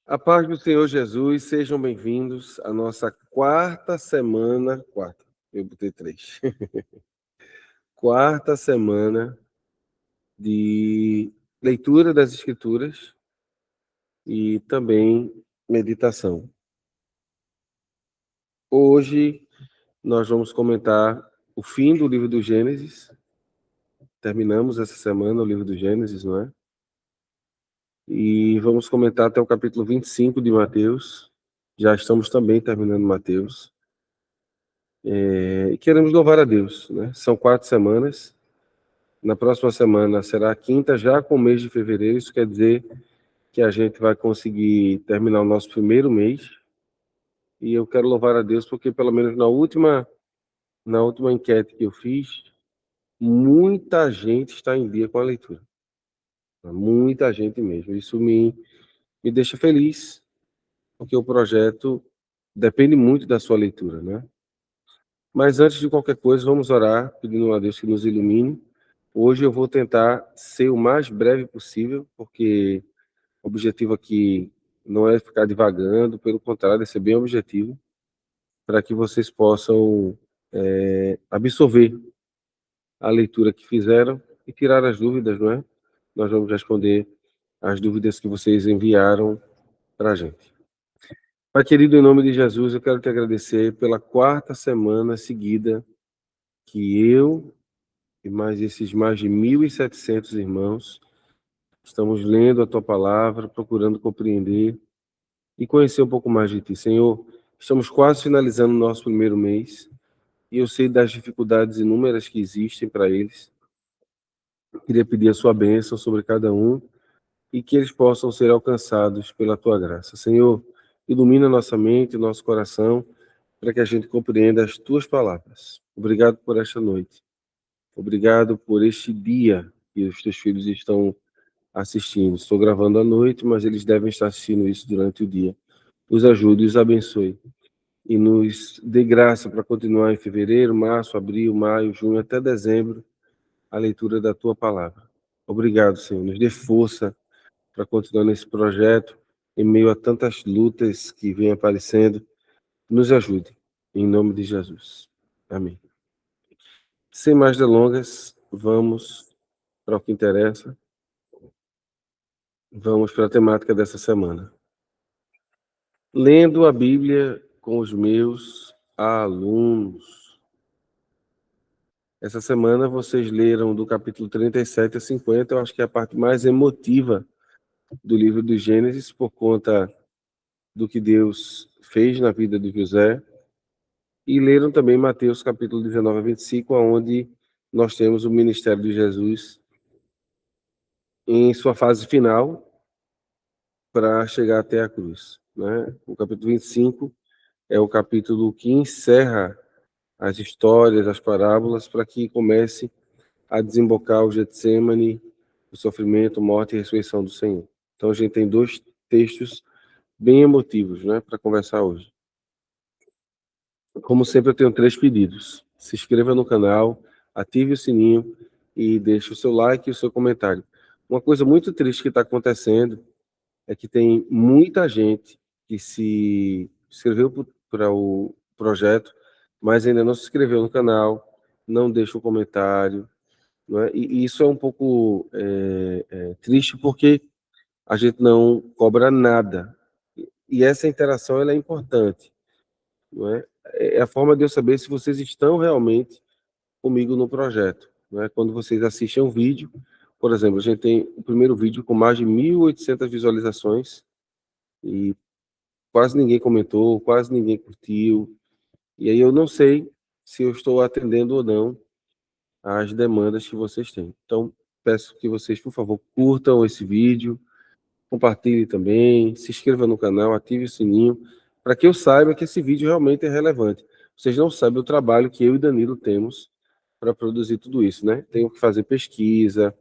A paz do Senhor Jesus, sejam bem-vindos à nossa quarta semana. Eu botei 3. Quarta semana de leitura das Escrituras e também meditação. Hoje nós vamos comentar o fim do livro do Gênesis. Terminamos essa semana o livro do Gênesis, não é? E vamos comentar até o capítulo 25 de Mateus. Já estamos também terminando Mateus. E queremos louvar a Deus, né? São 4 semanas. Na próxima semana será a quinta, já com o mês de fevereiro. Isso quer dizer que a gente vai conseguir terminar o nosso primeiro mês. E eu quero louvar a Deus porque, pelo menos na última enquete que eu fiz, muita gente está em dia com a leitura. Muita gente mesmo. Isso me deixa feliz, porque o projeto depende muito da sua leitura, né? Mas antes de qualquer coisa, vamos orar, pedindo a Deus que nos ilumine. Hoje eu vou tentar ser o mais breve possível, porque o objetivo aqui não é ficar divagando, pelo contrário, é ser bem objetivo, para que vocês possam absorver a leitura que fizeram e tirar as dúvidas, não é? Nós vamos responder as dúvidas que vocês enviaram para a gente. Pai querido, em nome de Jesus, eu quero te agradecer pela quarta semana seguida que eu e mais esses mais de 1.700 irmãos estamos lendo a tua palavra, procurando compreender e conhecer um pouco mais de ti. Senhor, estamos quase finalizando o nosso primeiro mês e eu sei das dificuldades inúmeras que existem para eles. Eu queria pedir a sua bênção sobre cada um e que eles possam ser alcançados pela tua graça. Senhor, ilumina nossa mente, nosso coração, para que a gente compreenda as tuas palavras. Obrigado por esta noite. Obrigado por este dia que os teus filhos estão assistindo. Estou gravando à noite, mas eles devem estar assistindo isso durante o dia. Os ajude e os abençoe. E nos dê graça para continuar em fevereiro, março, abril, maio, junho, até dezembro, a leitura da tua palavra. Obrigado, Senhor. Nos dê força para continuar nesse projeto, em meio a tantas lutas que vêm aparecendo. Nos ajude. Em nome de Jesus. Amém. Sem mais delongas, vamos para o que interessa. Vamos para a temática dessa semana. Lendo a Bíblia com os meus alunos. Essa semana vocês leram do capítulo 37 a 50, eu acho que é a parte mais emotiva do livro do Gênesis, por conta do que Deus fez na vida de José. E leram também Mateus capítulo 19 a 25, onde nós temos o ministério de Jesus em sua fase final para chegar até a cruz, né? O capítulo 25 é o capítulo que encerra as histórias, as parábolas, para que comece a desembocar o Getsêmani, o sofrimento, morte e ressurreição do Senhor. Então a gente tem 2 textos bem emotivos, né, para conversar hoje. Como sempre, eu tenho 3 pedidos. Se inscreva no canal, ative o sininho e deixe o seu like e o seu comentário. Uma coisa muito triste que está acontecendo é que tem muita gente que se inscreveu para o projeto, mas ainda não se inscreveu no canal, não deixa o comentário, não é? E isso é um pouco triste, porque a gente não cobra nada. E essa interação ela é importante, não é? É a forma de eu saber se vocês estão realmente comigo no projeto, não é? Quando vocês assistem um vídeo, por exemplo, a gente tem o primeiro vídeo com mais de 1.800 visualizações e quase ninguém comentou, quase ninguém curtiu. E aí eu não sei se eu estou atendendo ou não às demandas que vocês têm. Então, peço que vocês, por favor, curtam esse vídeo, compartilhem também, se inscrevam no canal, ative o sininho, para que eu saiba que esse vídeo realmente é relevante. Vocês não sabem o trabalho que eu e Danilo temos para produzir tudo isso, né? Tenho que fazer pesquisa,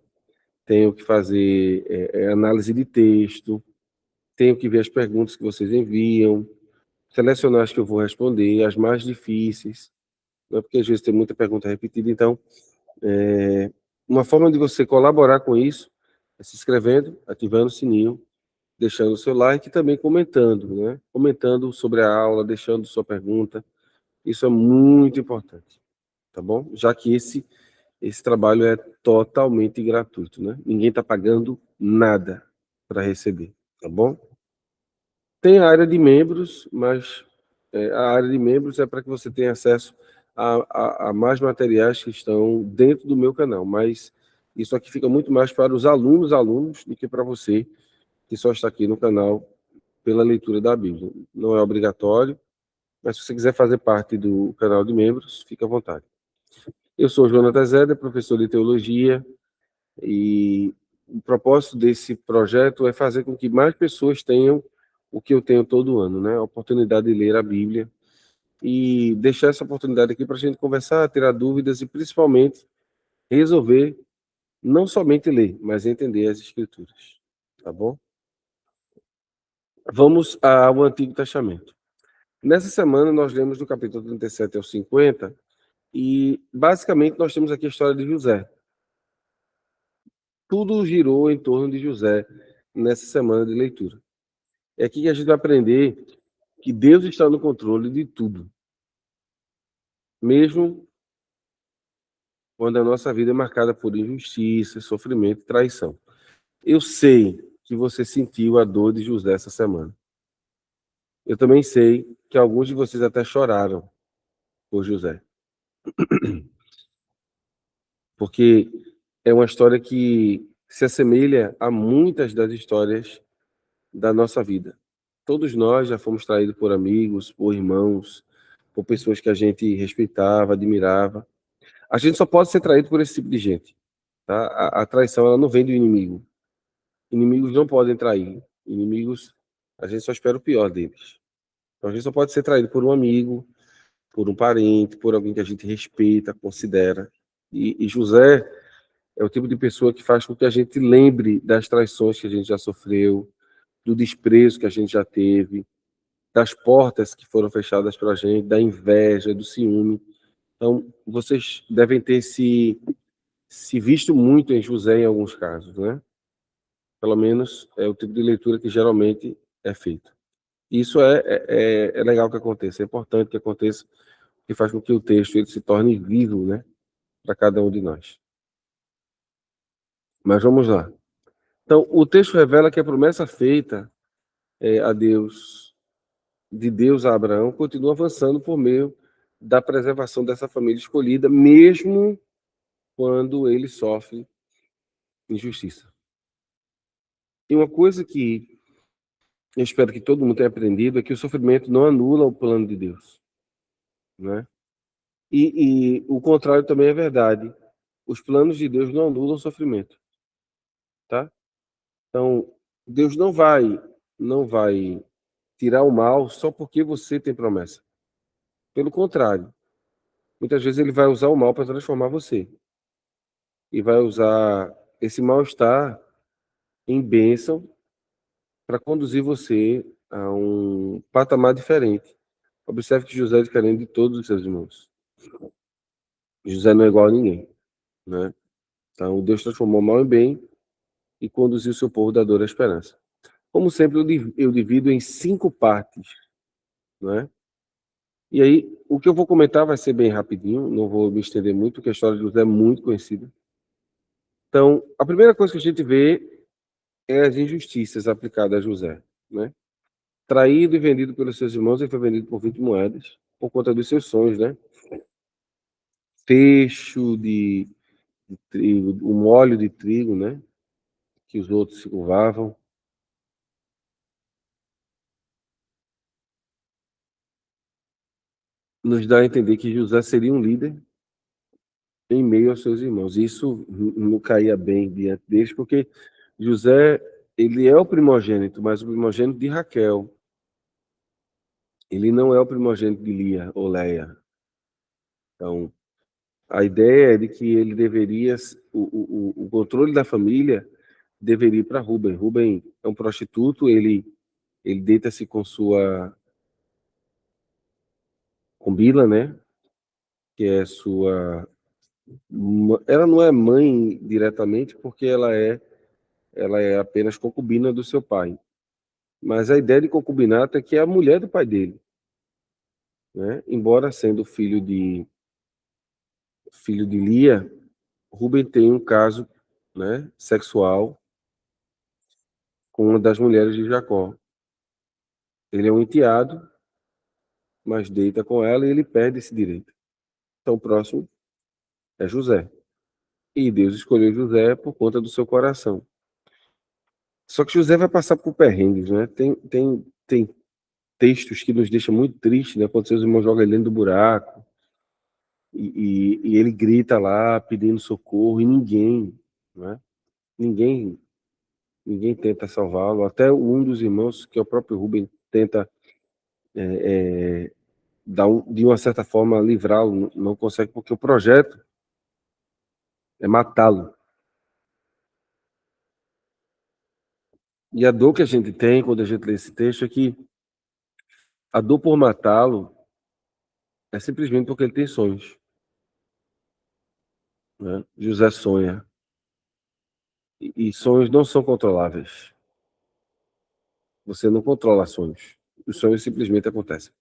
tenho que fazer análise de texto, tenho que ver as perguntas que vocês enviam, selecionar as que eu vou responder, as mais difíceis, não é? Porque às vezes tem muita pergunta repetida. Então, uma forma de você colaborar com isso é se inscrevendo, ativando o sininho deixando o seu like e também comentando, né? Comentando sobre a aula, deixando sua pergunta. Isso é muito importante, tá bom? Já que esse trabalho é totalmente gratuito, né? Ninguém está pagando nada para receber, tá bom? Tem a área de membros, mas a área de membros é para que você tenha acesso a mais materiais que estão dentro do meu canal, mas isso aqui fica muito mais para os alunos, do que para você que só está aqui no canal pela leitura da Bíblia. Não é obrigatório, mas se você quiser fazer parte do canal de membros, fique à vontade. Eu sou Jonathan Zeder, professor de teologia, e o propósito desse projeto é fazer com que mais pessoas tenham o que eu tenho todo ano, né? A oportunidade de ler a Bíblia e deixar essa oportunidade aqui para a gente conversar, tirar dúvidas e principalmente resolver, não somente ler, mas entender as Escrituras, tá bom? Vamos ao Antigo Testamento. Nessa semana nós lemos do capítulo 37 ao 50 e basicamente nós temos aqui a história de José. Tudo girou em torno de José nessa semana de leitura. É aqui que a gente vai aprender que Deus está no controle de tudo, mesmo quando a nossa vida é marcada por injustiça, sofrimento e traição. Eu sei que você sentiu a dor de José essa semana. Eu também sei que alguns de vocês até choraram por José, porque é uma história que se assemelha a muitas das histórias da nossa vida. Todos nós já fomos traídos por amigos, por irmãos, por pessoas que a gente respeitava, admirava. A gente só pode ser traído por esse tipo de gente, tá? A traição ela não vem do inimigo. Inimigos não podem trair. Inimigos, a gente só espera o pior deles. Então a gente só pode ser traído por um amigo, por um parente, por alguém que a gente respeita, considera. E José é o tipo de pessoa que faz com que a gente lembre das traições que a gente já sofreu, do desprezo que a gente já teve, das portas que foram fechadas para a gente, da inveja, do ciúme. Então, vocês devem ter se visto muito em José em alguns casos, né? Pelo menos é o tipo de leitura que geralmente é feito. Isso é legal que aconteça, é importante que aconteça, que faz com que o texto ele se torne vivo, né? Para cada um de nós. Mas vamos lá. Então, o texto revela que a promessa feita a Deus, de Deus a Abraão, continua avançando por meio da preservação dessa família escolhida, mesmo quando ele sofre injustiça. E uma coisa que eu espero que todo mundo tenha aprendido é que o sofrimento não anula o plano de Deus, né? E o contrário também é verdade. Os planos de Deus não anulam o sofrimento, tá? Então, Deus não vai tirar o mal só porque você tem promessa. Pelo contrário, muitas vezes ele vai usar o mal para transformar você e vai usar esse mal-estar em bênção para conduzir você a um patamar diferente. Observe que José é diferente de todos os seus irmãos. José não é igual a ninguém, né? Então, Deus transformou o mal em bem e conduziu seu povo da dor à esperança. Como sempre, eu divido em 5 partes, né? E aí, o que eu vou comentar vai ser bem rapidinho, não vou me estender muito, porque a história de José é muito conhecida. Então, a primeira coisa que a gente vê é as injustiças aplicadas a José, né? Traído e vendido pelos seus irmãos, ele foi vendido por 20 moedas, por conta dos seus sonhos, né? Fecho de trigo, um óleo de trigo, né? Que os outros se curvavam. Nos dá a entender que José seria um líder em meio aos seus irmãos. Isso não caía bem diante deles, porque José, ele é o primogênito, mas o primogênito de Raquel. Ele não é o primogênito de Lia ou Leia. Então, a ideia é de que ele deveria, o controle da família deveria ir para Rubem. Rubem é um prostituto, ele deita-se com Bila, né? Que é ela não é mãe diretamente porque ela é apenas concubina do seu pai. Mas a ideia de concubinato é que é a mulher do pai dele, né? Embora sendo filho de Lia, Rubem tem um caso, né, sexual com uma das mulheres de Jacó. Ele é um enteado, mas deita com ela e ele perde esse direito. Então, o próximo é José. E Deus escolheu José por conta do seu coração. Só que José vai passar por perrengues, né? Tem textos que nos deixam muito tristes, né? Quando seus irmãos jogam ele dentro do buraco e ele grita lá pedindo socorro e ninguém, né? Ninguém, ninguém tenta salvá-lo. Até um dos irmãos, que é o próprio Rubem, tenta de uma certa forma livrá-lo, não consegue porque o projeto é matá-lo. E a dor que a gente tem quando a gente lê esse texto é que a dor por matá-lo é simplesmente porque ele tem sonhos, né? José sonha. E sonhos não são controláveis. Você não controla sonhos. Os sonhos simplesmente acontecem.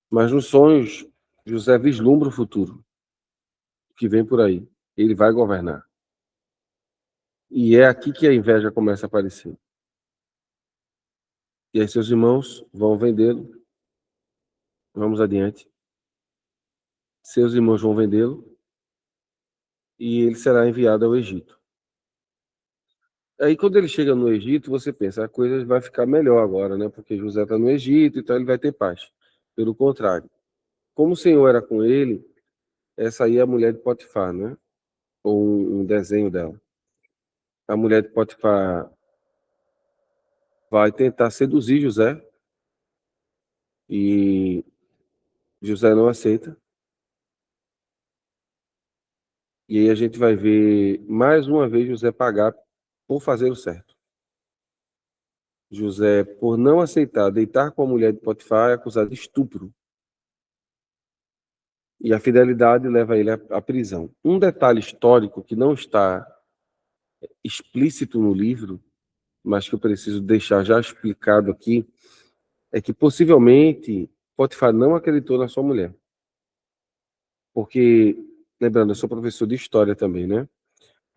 Mas nos sonhos, José vislumbra o futuro que vem por aí. Ele vai governar. E é aqui que a inveja começa a aparecer. E aí seus irmãos vão vendê-lo. Vamos adiante. Seus irmãos vão vendê-lo e ele será enviado ao Egito. Aí quando ele chega no Egito, você pensa, a coisa vai ficar melhor agora, né? Porque José está no Egito, então ele vai ter paz. Pelo contrário, como o Senhor era com ele, essa aí é a mulher de Potifar, né? Ou um desenho dela. A mulher de Potifar vai tentar seduzir José e José não aceita. E aí a gente vai ver mais uma vez José pagar por fazer o certo. José, por não aceitar deitar com a mulher de Potifar, é acusado de estupro. E a fidelidade leva ele à prisão. Um detalhe histórico que não está explícito no livro, mas que eu preciso deixar já explicado aqui, é que possivelmente Potifar não acreditou na sua mulher. Porque, lembrando, eu sou professor de história também, né?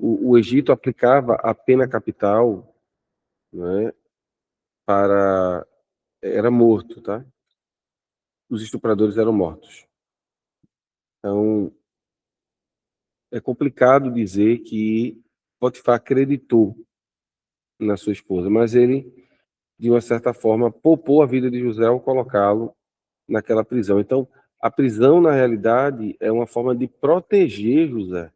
O Egito aplicava a pena capital, né, para... Era morto, tá? Os estupradores eram mortos. Então, é complicado dizer que Potifar acreditou na sua esposa, mas ele, de uma certa forma, poupou a vida de José ao colocá-lo naquela prisão. Então, a prisão, na realidade, é uma forma de proteger José.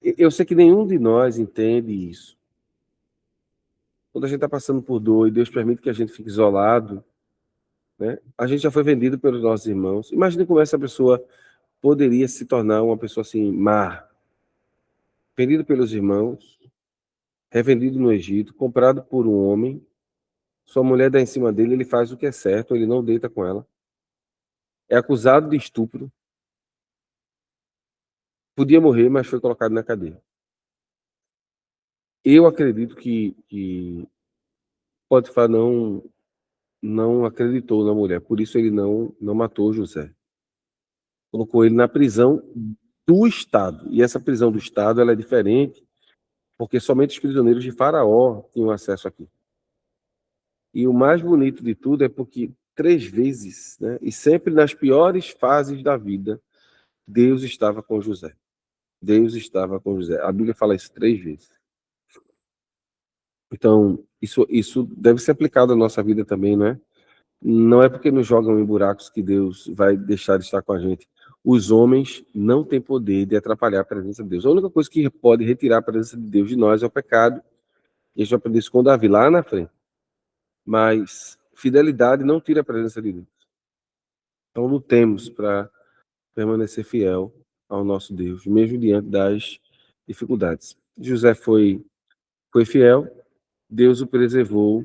Eu sei que nenhum de nós entende isso. Quando a gente está passando por dor e Deus permite que a gente fique isolado, né? A gente já foi vendido pelos nossos irmãos. Imagine como essa pessoa poderia se tornar uma pessoa assim, má, vendido pelos irmãos, revendido no Egito, comprado por um homem, sua mulher dá em cima dele, ele faz o que é certo, ele não deita com ela, é acusado de estupro, podia morrer, mas foi colocado na cadeia. Eu acredito que Potifar não acreditou na mulher, por isso ele não matou José. Colocou ele na prisão do Estado. E essa prisão do Estado ela é diferente, porque somente os prisioneiros de Faraó tinham acesso aqui. E o mais bonito de tudo é porque 3 vezes, né, e sempre nas piores fases da vida, Deus estava com José. Deus estava com José. A Bíblia fala isso 3 vezes. Então, isso deve ser aplicado à nossa vida também, né? Não é porque nos jogam em buracos que Deus vai deixar de estar com a gente. Os homens não têm poder de atrapalhar a presença de Deus. A única coisa que pode retirar a presença de Deus de nós é o pecado. E a gente vai aprender isso com Davi lá na frente. Mas fidelidade não tira a presença de Deus. Então lutemos para permanecer fiel ao nosso Deus, mesmo diante das dificuldades. José foi fiel, Deus o preservou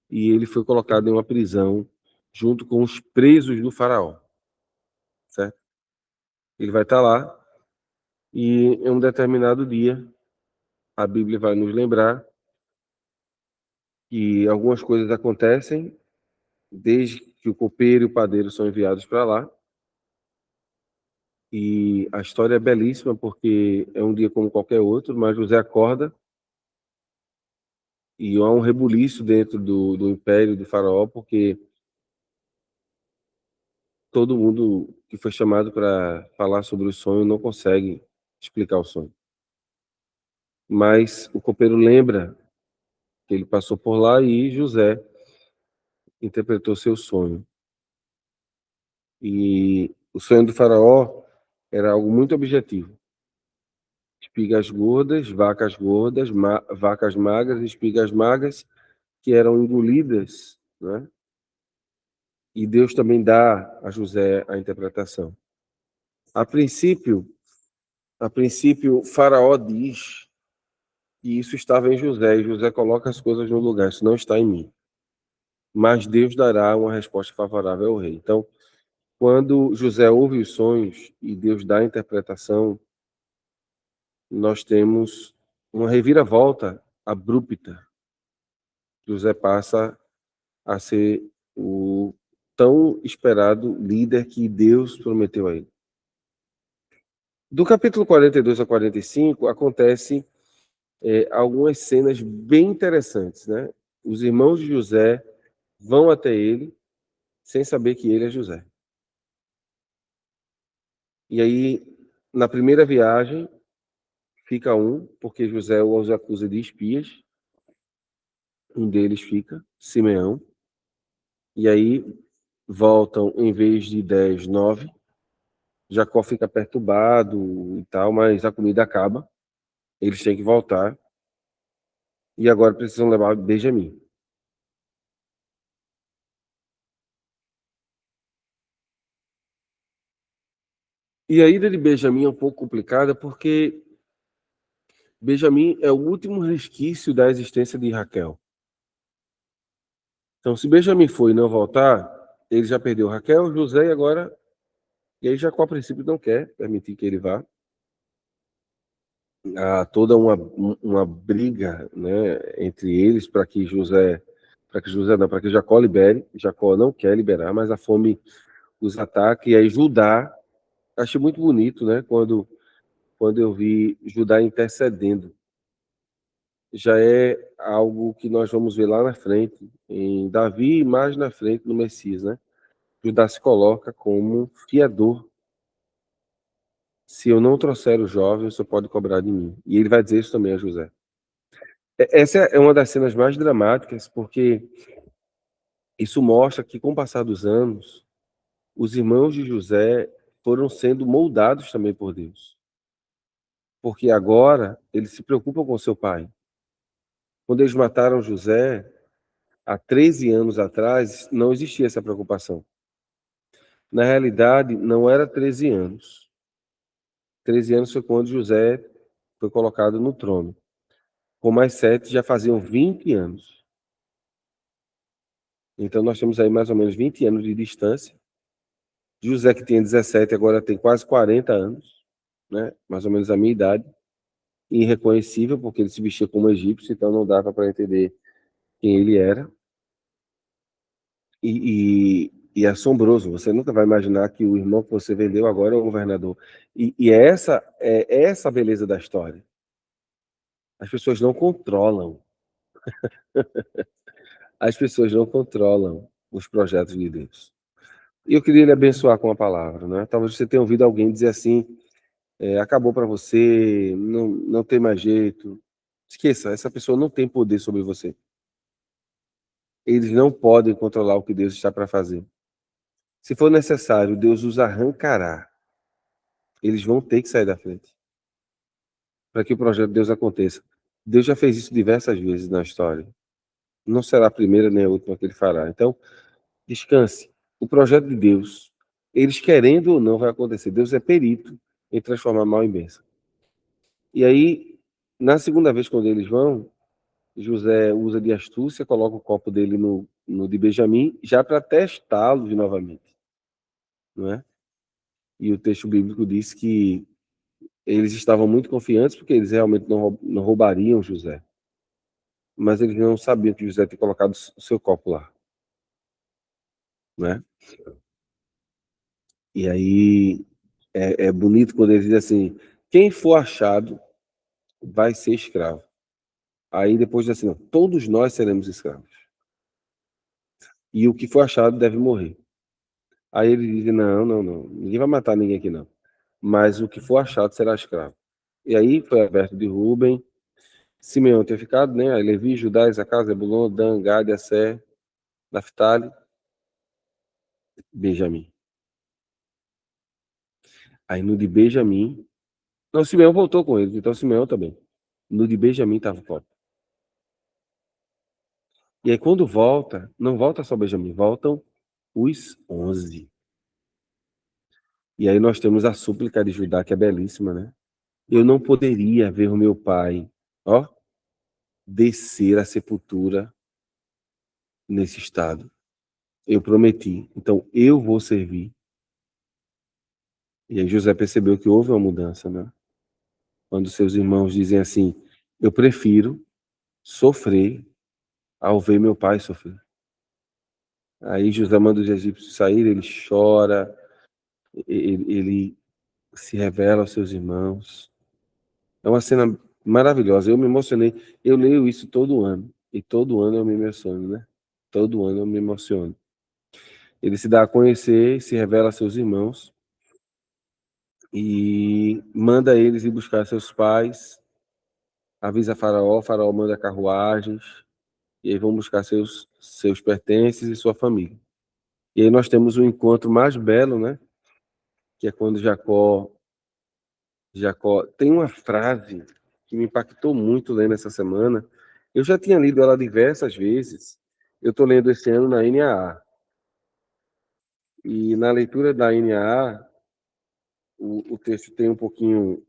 e ele foi colocado em uma prisão junto com os presos do faraó, certo? Ele vai estar lá e em um determinado dia a Bíblia vai nos lembrar que algumas coisas acontecem desde que o copeiro e o padeiro são enviados para lá. E a história é belíssima porque é um dia como qualquer outro, mas José acorda e há um rebuliço dentro do império do faraó, porque todo mundo que foi chamado para falar sobre o sonho não consegue explicar o sonho. Mas o copeiro lembra que ele passou por lá e José interpretou seu sonho. E o sonho do faraó era algo muito objetivo. Espigas gordas, vacas magras, espigas magras que eram engolidas, né? E Deus também dá a José a interpretação. A princípio, Faraó diz que isso estava em José, e José coloca as coisas no lugar, isso não está em mim. Mas Deus dará uma resposta favorável ao rei. Então, quando José ouve os sonhos e Deus dá a interpretação, nós temos uma reviravolta abrupta. José passa a ser o tão esperado líder que Deus prometeu a ele. Do capítulo 42 a 45, acontece algumas cenas bem interessantes, né? Os irmãos de José vão até ele sem saber que ele é José. E aí, na primeira viagem, fica um, porque José os acusa de espias. Um deles fica, Simeão. E aí, voltam, em vez de 10, 9. Jacó fica perturbado e tal, mas a comida acaba. Eles têm que voltar. E agora precisam levar Benjamim. E a ida de Benjamim é um pouco complicada porque Benjamim é o último resquício da existência de Raquel. Então, se Benjamim for e não voltar, ele já perdeu Raquel, José e agora. E aí Jacó, a princípio, não quer permitir que ele vá. Há toda uma briga, né, entre eles para que Jacó libere. Jacó não quer liberar, mas a fome os ataca. E aí Judá, achei muito bonito, né, quando eu vi Judá intercedendo. Já é algo que nós vamos ver lá na frente, em Davi e mais na frente no Messias, né? Judá se coloca como fiador. Se eu não trouxer o jovem, você pode cobrar de mim. E ele vai dizer isso também a José. Essa é uma das cenas mais dramáticas, porque isso mostra que, com o passar dos anos, os irmãos de José foram sendo moldados também por Deus. Porque agora eles se preocupam com seu pai. Quando eles mataram José, há 13 anos atrás, não existia essa preocupação. Na realidade, não era 13 anos. 13 anos foi quando José foi colocado no trono. Com mais 7, já faziam 20 anos. Então, nós temos aí mais ou menos 20 anos de distância. José, que tinha 17, agora tem quase 40 anos, né? Mais ou menos a minha idade. Irreconhecível, porque ele se vestia como egípcio, então não dava para entender quem ele era. E assombroso, você nunca vai imaginar que o irmão que você vendeu agora é o governador. E essa a beleza da história. As pessoas não controlam. As pessoas não controlam os projetos de Deus. E eu queria lhe abençoar com a palavra, né? Talvez você tenha ouvido alguém dizer assim: acabou para você, não tem mais jeito. Esqueça, essa pessoa não tem poder sobre você. Eles não podem controlar o que Deus está para fazer. Se for necessário, Deus os arrancará. Eles vão ter que sair da frente para que o projeto de Deus aconteça. Deus já fez isso diversas vezes na história. Não será a primeira nem a última que ele fará. Então, descanse. O projeto de Deus, eles querendo ou não, vai acontecer. Deus é perito em transformar mal em bênção. E aí, na segunda vez, quando eles vão, José usa de astúcia, coloca o copo dele no de Benjamim, já para testá-lo novamente, não é? E o texto bíblico diz que eles estavam muito confiantes porque eles realmente não roubariam José. mas eles não sabiam que José tinha colocado o seu copo lá, né? E aí é bonito quando ele diz assim: quem for achado vai ser escravo. Aí depois diz assim: não, todos nós seremos escravos. E o que for achado deve morrer. Aí ele diz: não, não, não, ninguém vai matar ninguém aqui não. Mas o que for achado será escravo. E aí foi aberto de Rubem, Simeão tinha ficado, né? Aí Levi, Judá, Isacar, Zebulon, Dan, Gad, Asser, Naphtali, Benjamim. Aí no de Benjamim, não, Simeão voltou com eles, então Simeão também. No de Benjamim estava o copo. E aí quando volta, não volta só Benjamim, voltam os 11. E aí nós temos a súplica de Judá, que é belíssima, né? Eu não poderia ver o meu pai, ó, descer à sepultura nesse estado. Eu prometi, então eu vou servir. E aí José percebeu que houve uma mudança, né? Quando seus irmãos dizem assim: eu prefiro sofrer ao ver meu pai sofrer. Aí José manda os egípcios sair, ele chora, ele se revela aos seus irmãos. É uma cena maravilhosa. Eu me emocionei. Eu leio isso todo ano. E todo ano eu me emociono, né? Todo ano eu me emociono. Ele se dá a conhecer, se revela a seus irmãos e manda eles ir buscar seus pais. Avisa Faraó, Faraó manda carruagens. E aí vão buscar seus pertences e sua família. E aí nós temos o encontro mais belo, né? Que é quando Jacó tem uma frase que me impactou muito lendo essa semana. Eu já tinha lido ela diversas vezes. Eu estou lendo esse ano na NAA. E na leitura da NAA, o texto tem um pouquinho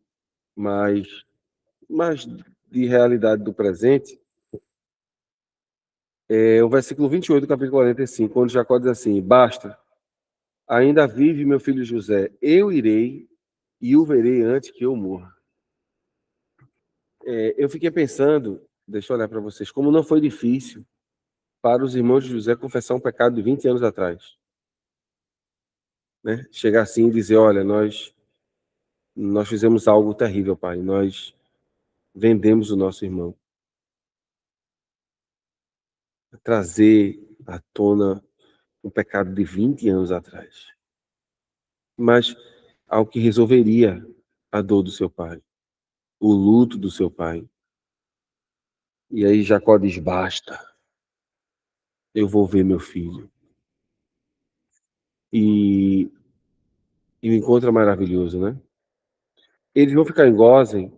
mais de realidade do presente. É o versículo 28 do capítulo 45, onde Jacó diz assim: basta, ainda vive meu filho José, eu irei e o verei antes que eu morra. Eu fiquei pensando, deixa eu olhar para vocês, como não foi difícil para os irmãos de José confessar um pecado de 20 anos atrás. Né? Chegar assim e dizer: olha, nós fizemos algo terrível, pai, nós vendemos o nosso irmão. Trazer à tona um pecado de 20 anos atrás. Mas algo que resolveria a dor do seu pai, o luto do seu pai. E aí Jacó diz: basta, eu vou ver meu filho. E o encontro é maravilhoso, né? Eles vão ficar em Gósen,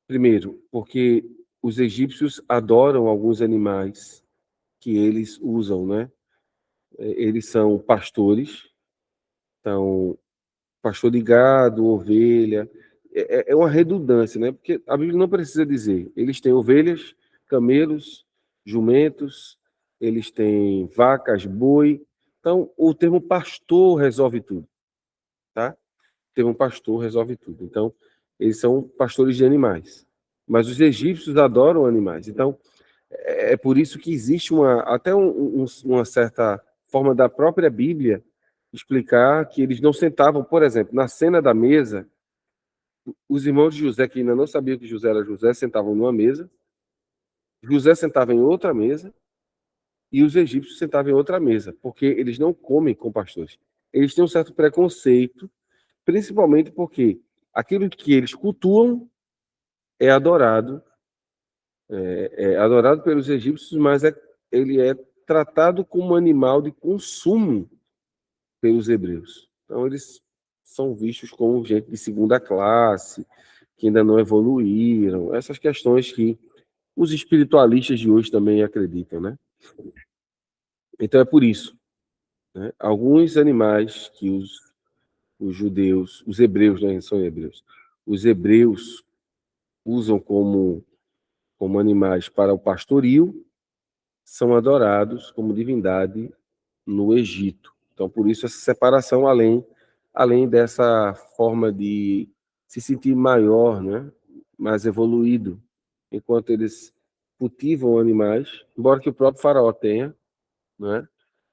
primeiro, porque os egípcios adoram alguns animais que eles usam, né? Eles são pastores, então, pastor de gado, ovelha, é uma redundância, né? Porque a Bíblia não precisa dizer, eles têm ovelhas, camelos, jumentos, eles têm vacas, boi, então o termo pastor resolve tudo, tá? Ter um pastor resolve tudo. Então, eles são pastores de animais. Mas os egípcios adoram animais. Então, é por isso que existe até uma certa forma da própria Bíblia explicar que eles não sentavam, por exemplo, na cena da mesa, os irmãos de José, que ainda não sabiam que José era José, sentavam numa mesa, José sentava em outra mesa e os egípcios sentavam em outra mesa, porque eles não comem com pastores. Eles têm um certo preconceito, principalmente porque aquilo que eles cultuam é adorado, é adorado pelos egípcios, mas ele é tratado como animal de consumo pelos hebreus. Então eles são vistos como gente de segunda classe, que ainda não evoluíram, essas questões que os espiritualistas de hoje também acreditam, né? Então é por isso, né? Alguns animais que os judeus, os hebreus, né, são hebreus, os hebreus usam como animais para o pastoril, são adorados como divindade no Egito. Então, por isso, essa separação, além dessa forma de se sentir maior, né? Mais evoluído, enquanto eles cultivam animais, embora que o próprio faraó tenha, né?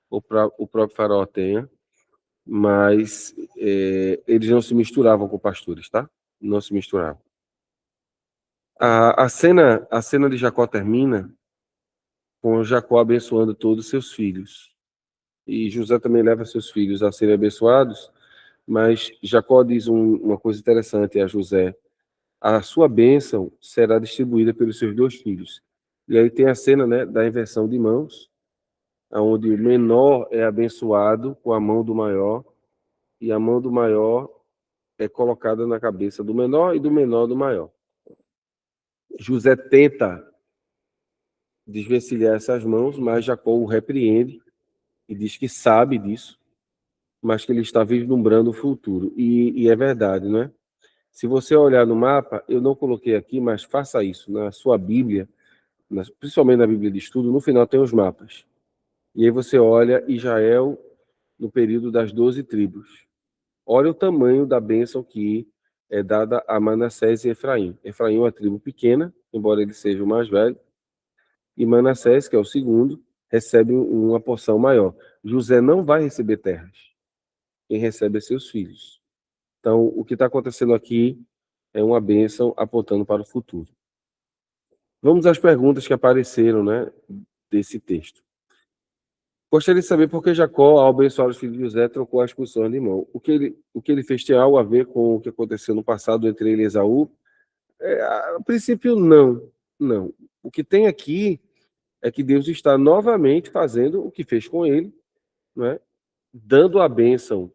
O próprio faraó tenha, mas eles não se misturavam com pastores, tá? Não se misturavam. A cena de Jacó termina com Jacó abençoando todos os seus filhos. E José também leva seus filhos a serem abençoados, mas Jacó diz uma coisa interessante a José: a sua bênção será distribuída pelos seus 2 filhos. E aí tem a cena, né, da inversão de mãos, onde o menor é abençoado com a mão do maior, e a mão do maior é colocada na cabeça do menor e do menor do maior. José tenta desvencilhar essas mãos, mas Jacó o repreende e diz que sabe disso, mas que ele está vislumbrando o futuro. E é verdade, não é? Se você olhar no mapa, eu não coloquei aqui, mas faça isso na sua Bíblia, principalmente na Bíblia de estudo, no final tem os mapas. E aí você olha Israel no período das 12 tribos. Olha o tamanho da bênção que é dada a Manassés e Efraim. Efraim é uma tribo pequena, embora ele seja o mais velho, e Manassés, que é o segundo, recebe uma porção maior. José não vai receber terras. Quem recebe é seus filhos. Então, o que está acontecendo aqui é uma bênção apontando para o futuro. Vamos às perguntas que apareceram, né, desse texto. Gostaria de saber por que Jacó, ao abençoar os filhos de José, trocou as posições de mão. O que ele fez tinha algo a ver com o que aconteceu no passado entre ele e Esaú? A princípio, não. Não. O que tem aqui é que Deus está novamente fazendo o que fez com ele, né? Dando a bênção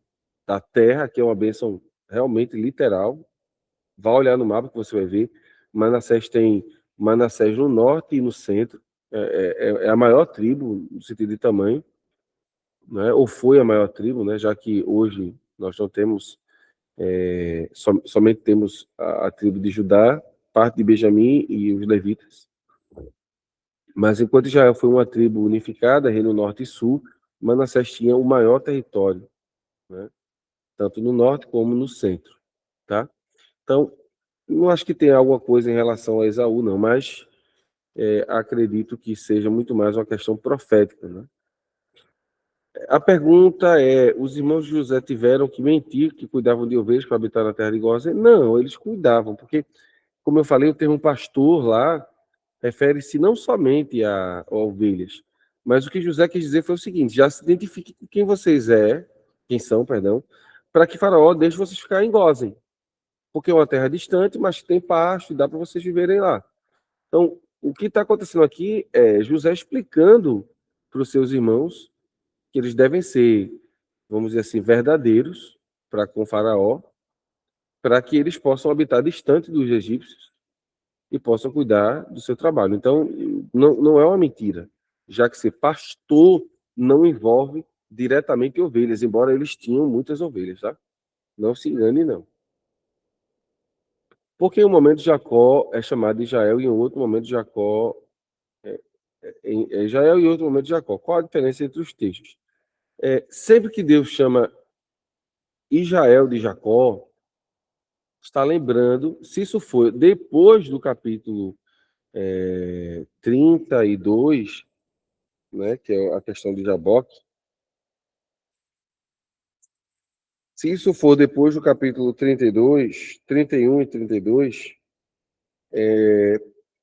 da terra, que é uma bênção realmente literal. Vá olhar no mapa que você vai ver. Manassés tem Manassés no norte e no centro. É a maior tribo, no sentido de tamanho, né? Ou foi a maior tribo, né? Já que hoje nós não temos, somente temos a tribo de Judá, parte de Benjamim e os levitas. Mas enquanto Israel foi uma tribo unificada, reino norte e sul, Manassés tinha o maior território, né? Tanto no norte como no centro, tá? Então, não acho que tenha alguma coisa em relação a Esaú, não, mas acredito que seja muito mais uma questão profética, né? A pergunta é: os irmãos de José tiveram que mentir que cuidavam de ovelhas para habitar na terra de Gósen? Não, eles cuidavam, porque, como eu falei, o termo pastor lá refere-se não somente a ovelhas, mas o que José quis dizer foi o seguinte: já se identifique com quem são, perdão, para que Faraó deixe vocês ficar em Gósen, porque é uma terra distante, mas tem pasto e dá para vocês viverem lá. Então, o que está acontecendo aqui é José explicando para os seus irmãos que eles devem ser, vamos dizer assim, verdadeiros para com Faraó, para que eles possam habitar distante dos egípcios e possam cuidar do seu trabalho. Então, não é uma mentira, já que ser pastor não envolve diretamente ovelhas, embora eles tinham muitas ovelhas, tá? Não se engane, não. Porque em um momento Jacó é chamado de Israel e em outro momento Jacó é Israel e em outro momento Jacó. Qual a diferença entre os textos? Sempre que Deus chama Israel de Jacó, está lembrando, se isso for depois do capítulo 32, né, que é a questão de Jaboque, se isso for depois do capítulo 32, 31 e 32,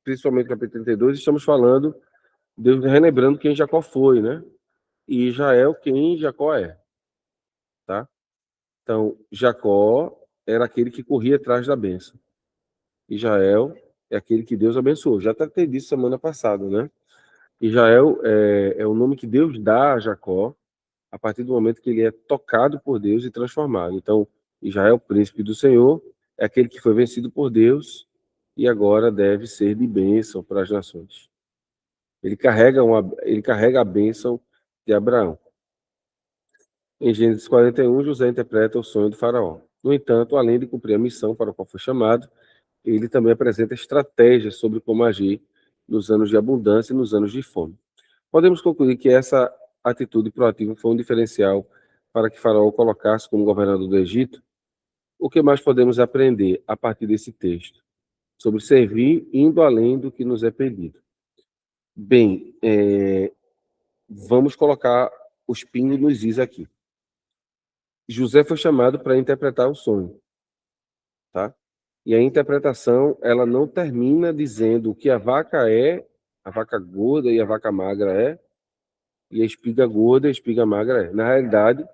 principalmente o capítulo 32, estamos falando, Deus relembrando quem Jacó foi, né? E Israel quem Jacó é, tá? Então, Jacó era aquele que corria atrás da bênção. Israel é aquele que Deus abençoou. Já tratei disso semana passada, né? Israel é o nome que Deus dá a Jacó a partir do momento que ele é tocado por Deus e transformado. Então, Israel, príncipe do Senhor, é aquele que foi vencido por Deus e agora deve ser de bênção para as nações. Ele carrega a bênção de Abraão. Em Gênesis 41, José interpreta o sonho do faraó. No entanto, além de cumprir a missão para a qual foi chamado, ele também apresenta estratégias sobre como agir nos anos de abundância e nos anos de fome. Podemos concluir que essa atitude proativa foi um diferencial para que Faraó o colocasse como governador do Egito. O que mais podemos aprender a partir desse texto? Sobre servir indo além do que nos é pedido. Bem, vamos colocar os pingos nos is aqui. José foi chamado para interpretar o sonho, tá? E a interpretação, ela não termina dizendo o que a vaca é, a vaca gorda e a vaca magra é, e a espiga gorda e a espiga magra é. Na realidade,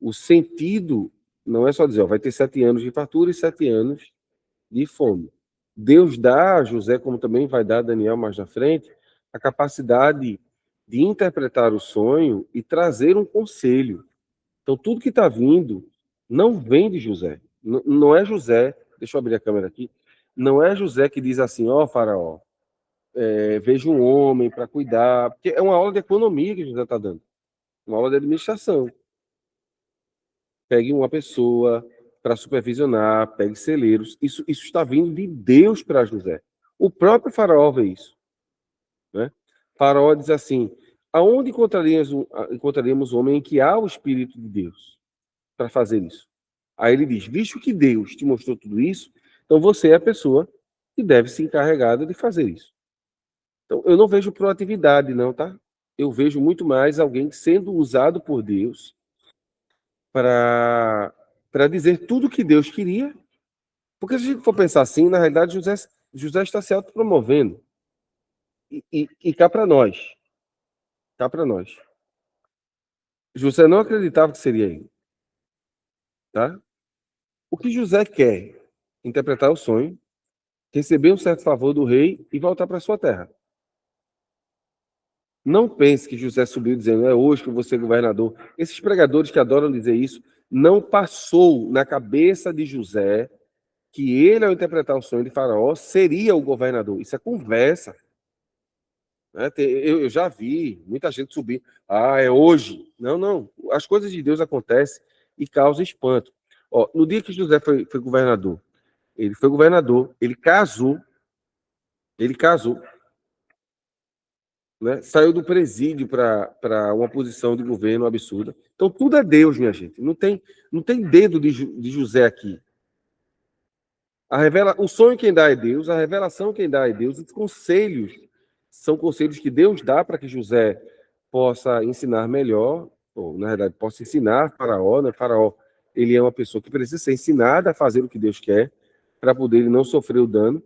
o sentido não é só dizer, ó, vai ter 7 anos de fartura e 7 anos de fome. Deus dá a José, como também vai dar a Daniel mais na frente, a capacidade de interpretar o sonho e trazer um conselho. Então, tudo que está vindo não vem de José. Não é José, deixa eu abrir a câmera aqui, não é José que diz assim, ó faraó, veja um homem para cuidar, porque é uma aula de economia que José está dando, uma aula de administração. Pegue uma pessoa para supervisionar, pegue celeiros. Isso está vindo de Deus para José. O próprio faraó vê isso. Né? Faraó diz assim, aonde encontraríamos um homem em que há o Espírito de Deus para fazer isso? Aí ele diz, visto que Deus te mostrou tudo isso, então você é a pessoa que deve se encarregar de fazer isso. Então, eu não vejo proatividade, não, tá? Eu vejo muito mais alguém sendo usado por Deus para dizer tudo o que Deus queria. Porque se a gente for pensar assim, na realidade, José está se autopromovendo. E cá para nós. Cá para nós. José não acreditava que seria ele. Tá? O que José quer? Interpretar o sonho, receber um certo favor do rei e voltar para sua terra. Não pense que José subiu dizendo, é hoje que eu vou ser governador. Esses pregadores que adoram dizer isso, não passou na cabeça de José que ele, ao interpretar o sonho de Faraó, seria o governador. Isso é conversa. Né? Eu já vi muita gente subir. Ah, é hoje. Não, não. As coisas de Deus acontecem e causam espanto. Ó, no dia que José foi governador, ele casou, né? Saiu do presídio para uma posição de governo absurda. Então, tudo é Deus, minha gente. Não tem dedo de José aqui. O sonho quem dá é Deus, a revelação quem dá é Deus, os conselhos são conselhos que Deus dá para que José possa ensinar melhor, ou na verdade possa ensinar Faraó, né? Faraó, ele é uma pessoa que precisa ser ensinada a fazer o que Deus quer, para poder ele não sofrer o dano.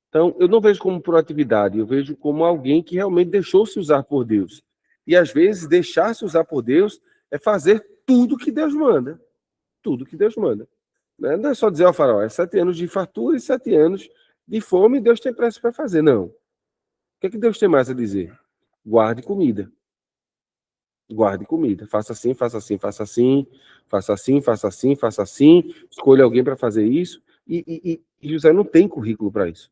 Então, eu não vejo como proatividade, eu vejo como alguém que realmente deixou-se usar por Deus. E às vezes deixar-se usar por Deus é fazer tudo que Deus manda, tudo que Deus manda. Né? Não é só dizer ao faraó, é 7 anos de fartura e 7 anos de fome, e Deus tem pressa para fazer. Não. O que é que Deus tem mais a dizer? Guarde comida. Guarde comida. Faça assim, faça assim, faça assim, faça assim, faça assim, faça assim. Escolha alguém para fazer isso. E José não tem currículo para isso.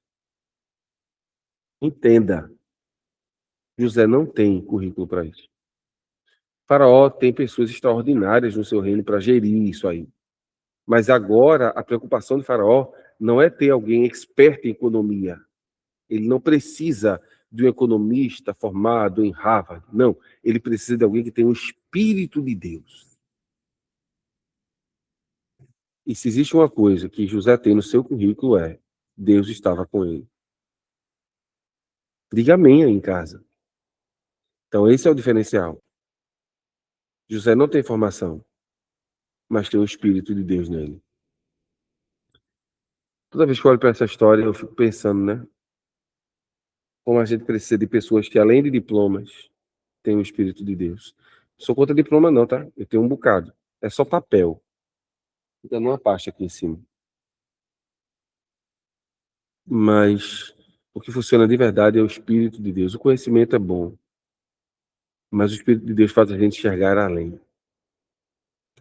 Entenda. José não tem currículo para isso. Faraó tem pessoas extraordinárias no seu reino para gerir isso aí. Mas agora a preocupação de Faraó não é ter alguém expert em economia. Ele não precisa de um economista formado em Harvard. Não. Ele precisa de alguém que tenha o Espírito de Deus. E se existe uma coisa que José tem no seu currículo é Deus estava com ele. Diga amém aí em casa. Então esse é o diferencial. José não tem formação, mas tem o Espírito de Deus nele. Toda vez que eu olho para essa história, eu fico pensando, né? Como a gente precisa de pessoas que, além de diplomas, têm o Espírito de Deus. Não sou contra diploma, não, tá? Eu tenho um bocado. É só papel. Fica numa pasta aqui em cima. Mas o que funciona de verdade é o Espírito de Deus. O conhecimento é bom, mas o Espírito de Deus faz a gente enxergar além.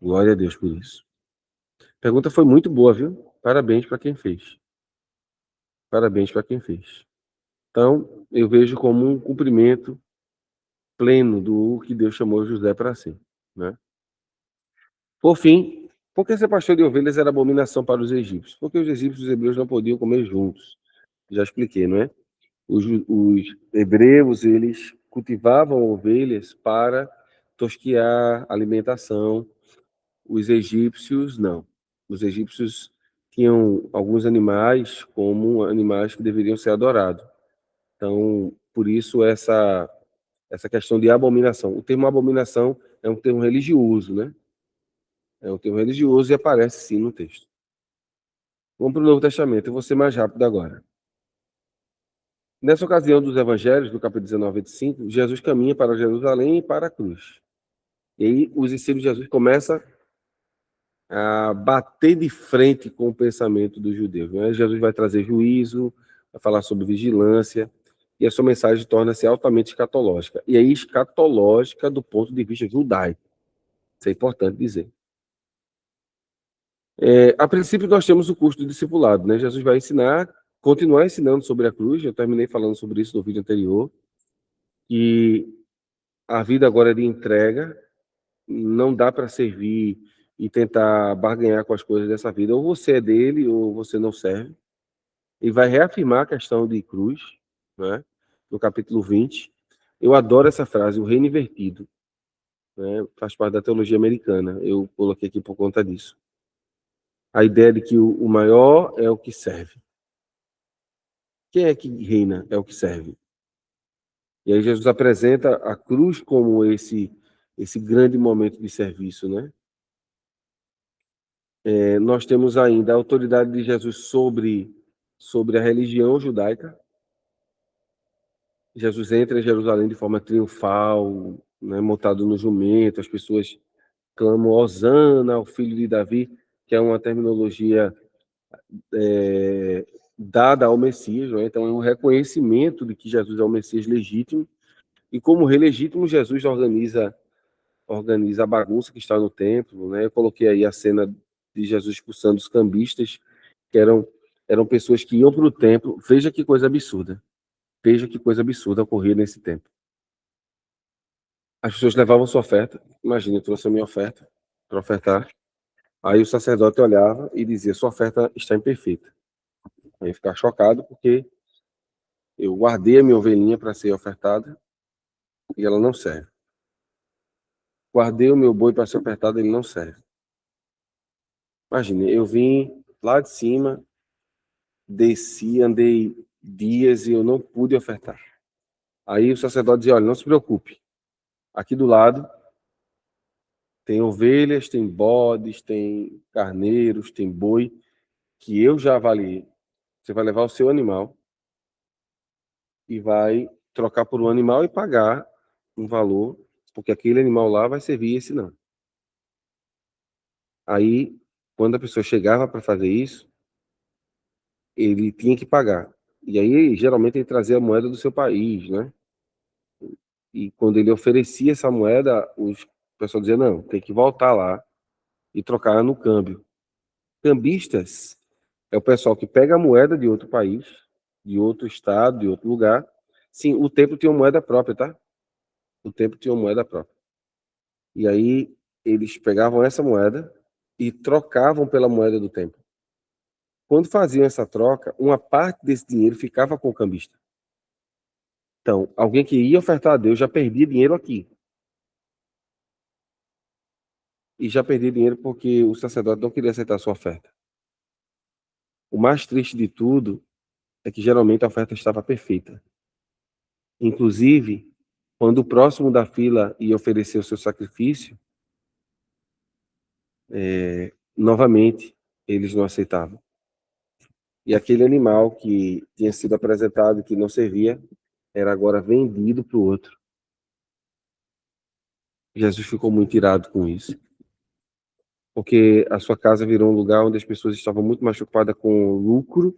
Glória a Deus por isso. A pergunta foi muito boa, viu? Parabéns para quem fez. Parabéns para quem fez. Então, eu vejo como um cumprimento pleno do que Deus chamou José para ser, né? Por fim, por que ser pastor de ovelhas era abominação para os egípcios? Porque os egípcios e os hebreus não podiam comer juntos. Já expliquei, não é? Os hebreus, eles cultivavam ovelhas para tosquiar alimentação. Os egípcios, não. Os egípcios tinham alguns animais como animais que deveriam ser adorados. Então, por isso essa questão de abominação. O termo abominação é um termo religioso, né? É um termo religioso e aparece sim no texto. Vamos para o Novo Testamento, eu vou ser mais rápido agora. Nessa ocasião dos evangelhos, do capítulo 19 e 25, Jesus caminha para Jerusalém e para a cruz. E aí os discípulos de Jesus começam a bater de frente com o pensamento dos judeus, né? Jesus vai trazer juízo, vai falar sobre vigilância, e a sua mensagem torna-se altamente escatológica. E aí escatológica do ponto de vista judaico. Isso é importante dizer. A princípio, nós temos o curso do discipulado, né? Jesus vai continuar ensinando sobre a cruz. Eu terminei falando sobre isso no vídeo anterior, que a vida agora é de entrega, não dá para servir e tentar barganhar com as coisas dessa vida. Ou você é dele, ou você não serve. E vai reafirmar a questão de cruz, né? No capítulo 20. Eu adoro essa frase, o reino invertido, né? Faz parte da teologia americana. Eu coloquei aqui por conta disso. A ideia de que o maior é o que serve. Quem é que reina? É o que serve. E aí Jesus apresenta a cruz como esse grande momento de serviço, né? Nós temos ainda a autoridade de Jesus sobre a religião judaica. Jesus entra em Jerusalém de forma triunfal, né, montado no jumento, as pessoas clamam Hosana ao filho de Davi, que é uma terminologia dada ao Messias, né? Então é um reconhecimento de que Jesus é o Messias legítimo, e como rei legítimo, Jesus organiza a bagunça que está no templo, né? Eu coloquei aí a cena de Jesus expulsando os cambistas, que eram pessoas que iam para o templo. Veja que coisa absurda. Veja que coisa absurda ocorria nesse templo. As pessoas levavam sua oferta. Imagina, eu trouxe a minha oferta para ofertar. Aí o sacerdote olhava e dizia: sua oferta está imperfeita. Aí eu ficava chocado porque eu guardei a minha ovelhinha para ser ofertada e ela não serve. Guardei o meu boi para ser ofertado, ele não serve. Imagine, eu vim lá de cima, desci, andei dias e eu não pude ofertar. Aí o sacerdote dizia: olha, não se preocupe. Aqui do lado tem ovelhas, tem bodes, tem carneiros, tem boi, que eu já avaliei. Você vai levar o seu animal e vai trocar por um animal e pagar um valor, porque aquele animal lá vai servir esse não. Aí, quando a pessoa chegava para fazer isso, ele tinha que pagar. E aí, geralmente, ele trazia a moeda do seu país, né? E quando ele oferecia essa moeda, o pessoal dizia: não, tem que voltar lá e trocar no câmbio. Cambistas é o pessoal que pega a moeda de outro país, de outro estado, de outro lugar. Sim, o templo tinha uma moeda própria, tá? O templo tinha uma moeda própria. E aí eles pegavam essa moeda e trocavam pela moeda do templo. Quando faziam essa troca, uma parte desse dinheiro ficava com o cambista. Então, alguém que ia ofertar a Deus já perdia dinheiro aqui. E já perdia dinheiro porque o sacerdote não queria aceitar a sua oferta. O mais triste de tudo é que geralmente a oferta estava perfeita. Inclusive, quando o próximo da fila ia oferecer o seu sacrifício, novamente eles não aceitavam. E aquele animal que tinha sido apresentado e que não servia, era agora vendido para o outro. Jesus ficou muito irado com isso, porque a sua casa virou um lugar onde as pessoas estavam muito mais preocupadas com o lucro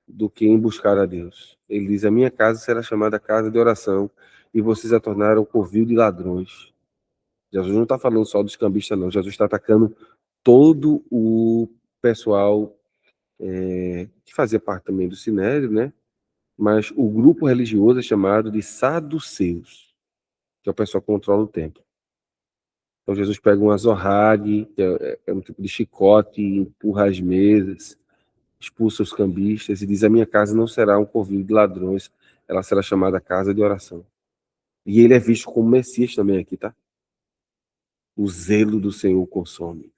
do que em buscar a Deus. Ele diz: a minha casa será chamada casa de oração, e vocês a tornaram covil de ladrões. Jesus não está falando só dos cambistas, não. Jesus está atacando todo o pessoal que fazia parte também do Sinédrio, né? Mas o grupo religioso é chamado de saduceus, que é o pessoal que controla o templo. Então Jesus pega um azorrague, que é um tipo de chicote, empurra as mesas, expulsa os cambistas e diz: a minha casa não será um covil de ladrões, ela será chamada casa de oração. E ele é visto como Messias também aqui, tá? O zelo do Senhor o consome.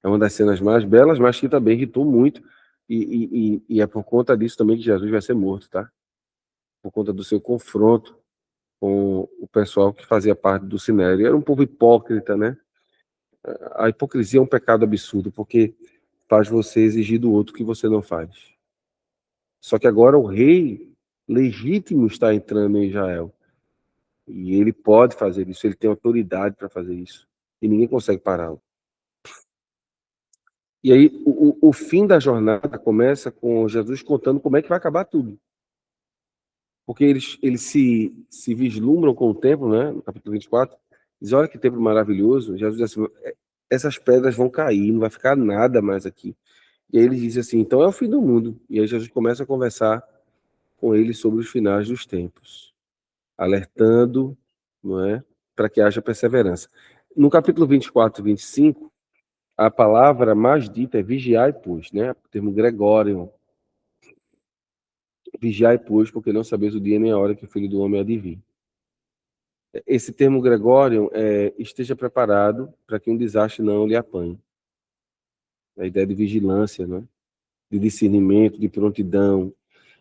É uma das cenas mais belas, mas que também irritou muito, e é por conta disso também que Jesus vai ser morto, tá? por conta do seu confronto com o pessoal que fazia parte do Sinédrio. Era um povo hipócrita, né? A hipocrisia é um pecado absurdo, porque faz você exigir do outro o que você não faz. Só que agora o rei legítimo está entrando em Israel. E ele pode fazer isso, ele tem autoridade para fazer isso. E ninguém consegue pará-lo. E aí, o fim da jornada começa com Jesus contando como é que vai acabar tudo. Porque eles se vislumbram com o templo, né? No capítulo 24, diz: olha que templo maravilhoso. Jesus diz assim: essas pedras vão cair, não vai ficar nada mais aqui. E aí ele diz assim: então é o fim do mundo. E aí Jesus começa a conversar com ele sobre os finais dos tempos, alertando, não é? Para que haja perseverança. No capítulo 24 e 25, a palavra mais dita é vigiai, pois, né? O termo Gregorion. Vigiai, pois, porque não sabeis o dia nem a hora que o Filho do Homem há de vir. Esse termo Gregorion é esteja preparado para que um desastre não lhe apanhe. A ideia de vigilância, né? De discernimento, de prontidão.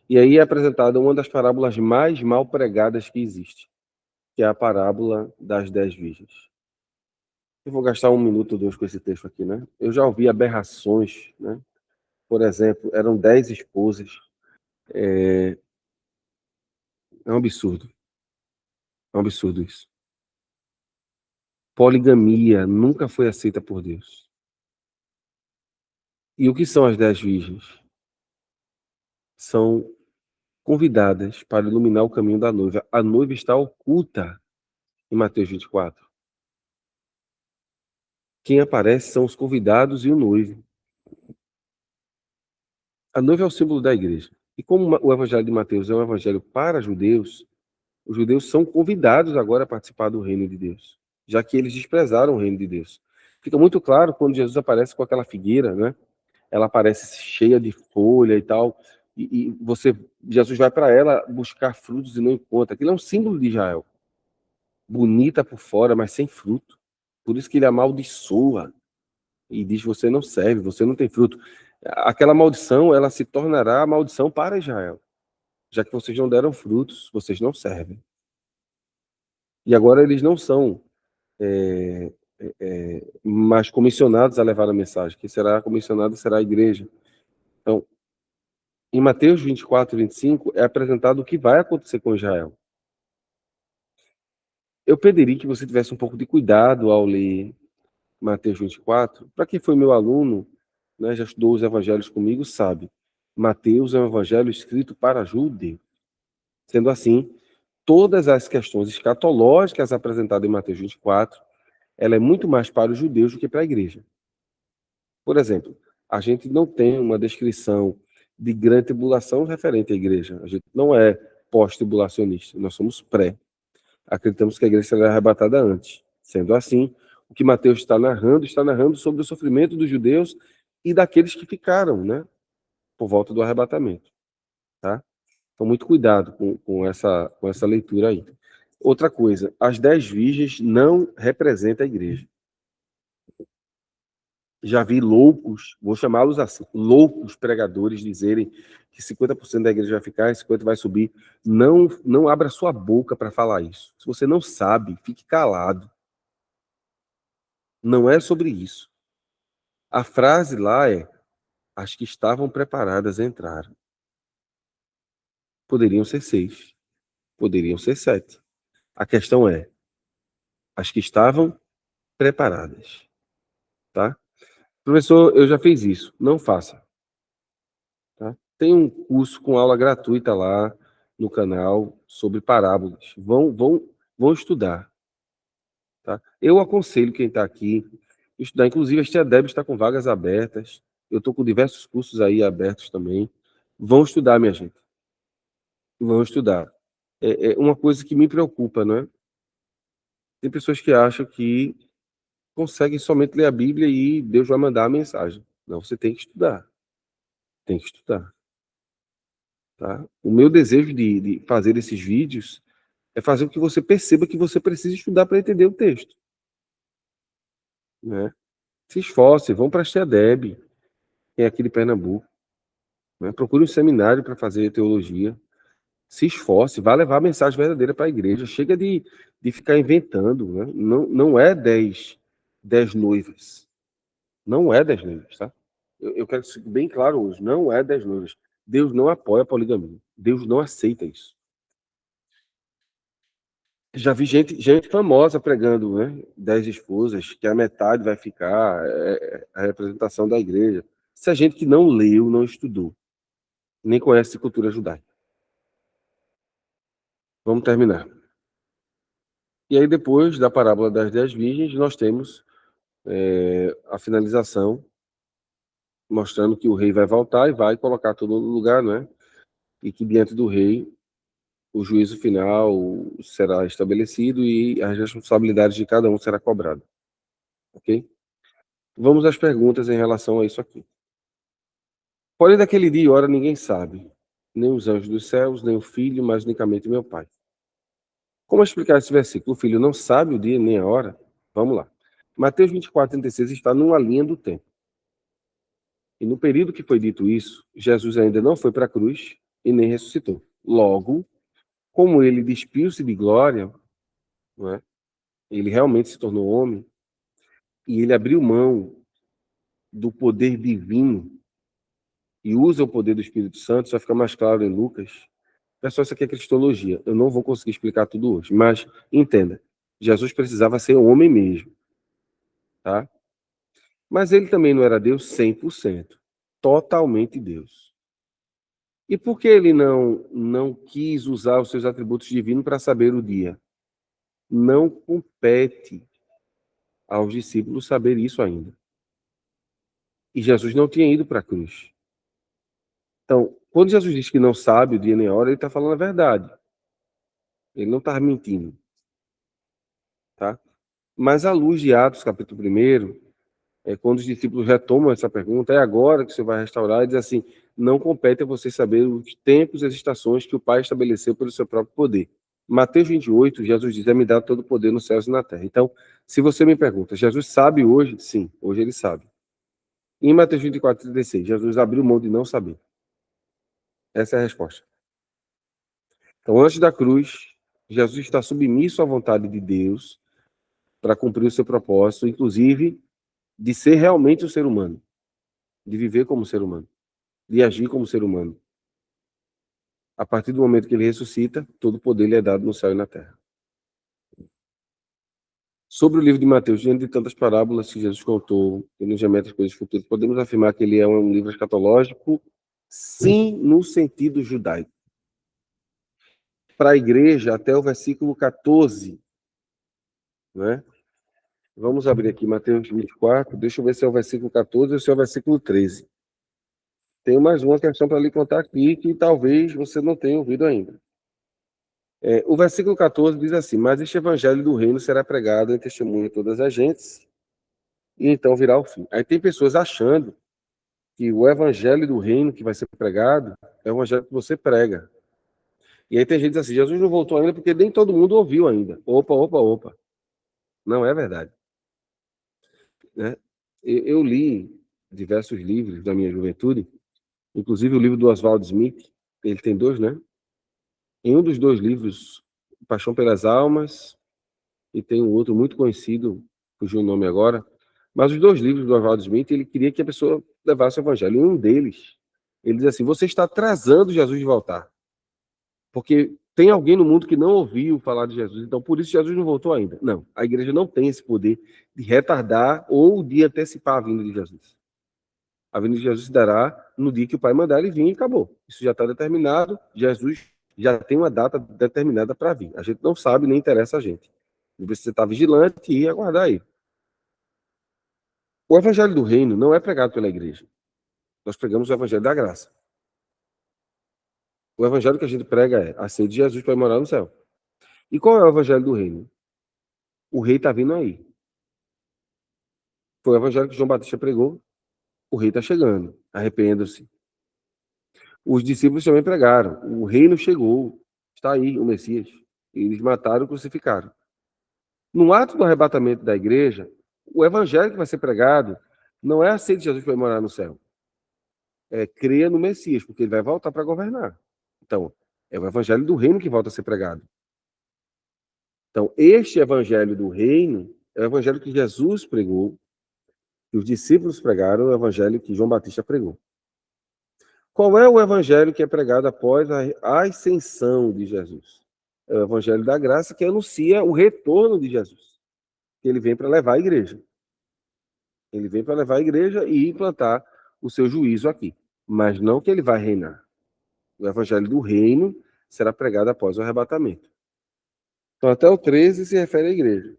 E aí é apresentada uma das parábolas mais mal pregadas que existe, que é a parábola das 10 virgens. Eu vou gastar 1 minuto ou 2 com esse texto aqui, né? Eu já ouvi aberrações, né? Por exemplo, eram 10 esposas. É um absurdo. É um absurdo isso. Poligamia nunca foi aceita por Deus. E o que são as 10 virgens? São convidadas para iluminar o caminho da noiva. A noiva está oculta em Mateus 24. Quem aparece são os convidados e o noivo. A noiva é o símbolo da igreja. E como o evangelho de Mateus é um evangelho para judeus, os judeus são convidados agora a participar do reino de Deus, já que eles desprezaram o reino de Deus. Fica muito claro quando Jesus aparece com aquela figueira, né? Ela aparece cheia de folha e tal, e Jesus vai para ela buscar frutos e não encontra. Aquilo é um símbolo de Israel. Bonita por fora, mas sem fruto. Por isso que ele amaldiçoa e diz: você não serve, você não tem fruto. Aquela maldição, ela se tornará a maldição para Israel. Já que vocês não deram frutos, vocês não servem. E agora eles não são mais comissionados a levar a mensagem. Quem será comissionado será a igreja. Então, em Mateus 24 e 25, é apresentado o que vai acontecer com Israel. Eu pediria que você tivesse um pouco de cuidado ao ler Mateus 24. Para quem foi meu aluno, né, já estudou os evangelhos comigo, sabe. Mateus é um evangelho escrito para judeu. Sendo assim, todas as questões escatológicas apresentadas em Mateus 24, ela é muito mais para os judeus do que para a igreja. Por exemplo, a gente não tem uma descrição de grande tribulação referente à igreja. A gente não é pós-tribulacionista, nós somos pré. Acreditamos que a igreja será arrebatada antes. Sendo assim, o que Mateus está narrando sobre o sofrimento dos judeus e daqueles que ficaram, né, por volta do arrebatamento, tá? Então, muito cuidado com essa leitura aí. Outra coisa, as 10 virgens não representam a igreja. Já vi loucos, vou chamá-los assim, loucos pregadores dizerem que 50% da igreja vai ficar e 50% vai subir. Não abra sua boca para falar isso. Se você não sabe, fique calado. Não é sobre isso. A frase lá é: as que estavam preparadas entraram. Poderiam ser 6, poderiam ser 7. A questão é: as que estavam preparadas, tá? Professor, eu já fiz isso. Não faça. Tá? Tem um curso com aula gratuita lá no canal sobre parábolas. Vão estudar. Tá? Eu aconselho quem está aqui estudar. Inclusive, a Tia Deb está com vagas abertas. Eu estou com diversos cursos aí abertos também. Vão estudar, minha gente. Vão estudar. É uma coisa que me preocupa, não é? Tem pessoas que acham que conseguem somente ler a Bíblia e Deus vai mandar a mensagem. Não, você tem que estudar. Tem que estudar. Tá? O meu desejo de fazer esses vídeos é fazer com que você perceba que você precisa estudar para entender o texto. Né? Se esforce, vão para a XEDEB, que é aqui de Pernambuco. Né? Procure um seminário para fazer teologia. Se esforce, vá levar a mensagem verdadeira para a igreja. Chega de ficar inventando, né? Não é 10 noivas. Não é 10 noivas, tá? Eu quero que isso fique bem claro hoje. Não é 10 noivas. Deus não apoia a poligamia. Deus não aceita isso. Já vi gente famosa pregando, né? 10 esposas, que a metade vai ficar, a representação da igreja. Isso é gente que não leu, não estudou, nem conhece cultura judaica. Vamos terminar. E aí, depois da parábola das 10 virgens, nós temos a finalização, mostrando que o rei vai voltar e vai colocar tudo no lugar, né? E que diante do rei, o juízo final será estabelecido e as responsabilidades de cada um será cobrada. Ok? Vamos às perguntas em relação a isso aqui. Porém, daquele dia e hora ninguém sabe, nem os anjos dos céus, nem o filho, mas unicamente meu pai. Como explicar esse versículo? O filho não sabe o dia nem a hora? Vamos lá. Mateus 24:36 está numa linha do tempo. E no período que foi dito isso, Jesus ainda não foi para a cruz e nem ressuscitou. Logo, como ele despiu-se de glória, não é? Ele realmente se tornou homem, e ele abriu mão do poder divino e usa o poder do Espírito Santo, só fica mais claro em Lucas. Pessoal, isso aqui é cristologia. Eu não vou conseguir explicar tudo hoje, mas entenda, Jesus precisava ser homem mesmo, tá? Mas ele também não era Deus 100%, totalmente Deus. E por que ele não quis usar os seus atributos divinos para saber o dia? Não compete aos discípulos saber isso ainda. E Jesus não tinha ido para a cruz. Então, quando Jesus diz que não sabe o dia nem a hora, ele está falando a verdade. Ele não está mentindo. Tá? Mas à luz de Atos, capítulo 1, quando os discípulos retomam essa pergunta, é agora que o Senhor vai restaurar, e diz assim, não compete a vocês saber os tempos e as estações que o Pai estabeleceu pelo seu próprio poder. Mateus 28, Jesus diz, é-me dado todo o poder nos céus e na terra. Então, se você me pergunta, Jesus sabe hoje? Sim, hoje ele sabe. Em Mateus 24:36, Jesus abriu mão de não saber. Essa é a resposta. Então, antes da cruz, Jesus está submisso à vontade de Deus para cumprir o seu propósito, inclusive de ser realmente um ser humano, de viver como ser humano, de agir como ser humano. A partir do momento que ele ressuscita, todo o poder lhe é dado no céu e na terra. Sobre o livro de Mateus, diante de tantas parábolas que Jesus contou, que nos remete às coisas futuras, podemos afirmar que ele é um livro escatológico? Sim, no sentido judaico. Para a igreja, até o versículo 14, né? Vamos abrir aqui Mateus 24, deixa eu ver se é o versículo 14 ou se é o versículo 13. Tenho mais uma questão para lhe contar aqui, que talvez você não tenha ouvido ainda. O versículo 14 diz assim, mas este evangelho do reino será pregado em testemunho a todas as gentes, e então virá o fim. Aí tem pessoas achando que o evangelho do reino que vai ser pregado é o evangelho que você prega. E aí tem gente que diz assim, Jesus não voltou ainda porque nem todo mundo ouviu ainda. Opa, opa, opa. Não é verdade. Né? Eu li diversos livros da minha juventude, inclusive o livro do Oswald Smith, ele tem dois, né? Em um dos dois livros, Paixão pelas Almas, e tem um outro muito conhecido, fugiu o nome agora, mas os dois livros do Oswald Smith, ele queria que a pessoa levasse o evangelho. Em um deles, ele diz assim, você está atrasando Jesus de voltar. Porque tem alguém no mundo que não ouviu falar de Jesus, então por isso Jesus não voltou ainda. Não, a igreja não tem esse poder de retardar ou de antecipar a vinda de Jesus. A vinda de Jesus se dará no dia que o Pai mandar ele vir e acabou. Isso já está determinado, Jesus já tem uma data determinada para vir. A gente não sabe, nem interessa a gente. Você precisa estar vigilante e aguardar aí. O evangelho do reino não é pregado pela igreja. Nós pregamos o evangelho da graça. O evangelho que a gente prega é a sede de Jesus para morar no céu. E qual é o evangelho do reino? O rei está vindo aí. Foi o evangelho que João Batista pregou. O rei está chegando. Arrependam-se. Os discípulos também pregaram. O reino chegou. Está aí o Messias. Eles mataram e crucificaram. No ato do arrebatamento da igreja, o evangelho que vai ser pregado não é a sede de Jesus para morar no céu. É creia no Messias, porque ele vai voltar para governar. Então, É o evangelho do reino que volta a ser pregado. Então, este evangelho do reino é o evangelho que Jesus pregou, que os discípulos pregaram, o evangelho que João Batista pregou. Qual é o evangelho que é pregado após a ascensão de Jesus? É o evangelho da graça que anuncia o retorno de Jesus. Ele vem para levar a igreja. Ele vem para levar a igreja e implantar o seu juízo aqui. Mas não que ele vai reinar. O evangelho do reino será pregado após o arrebatamento. Então, até o 13 se refere à igreja.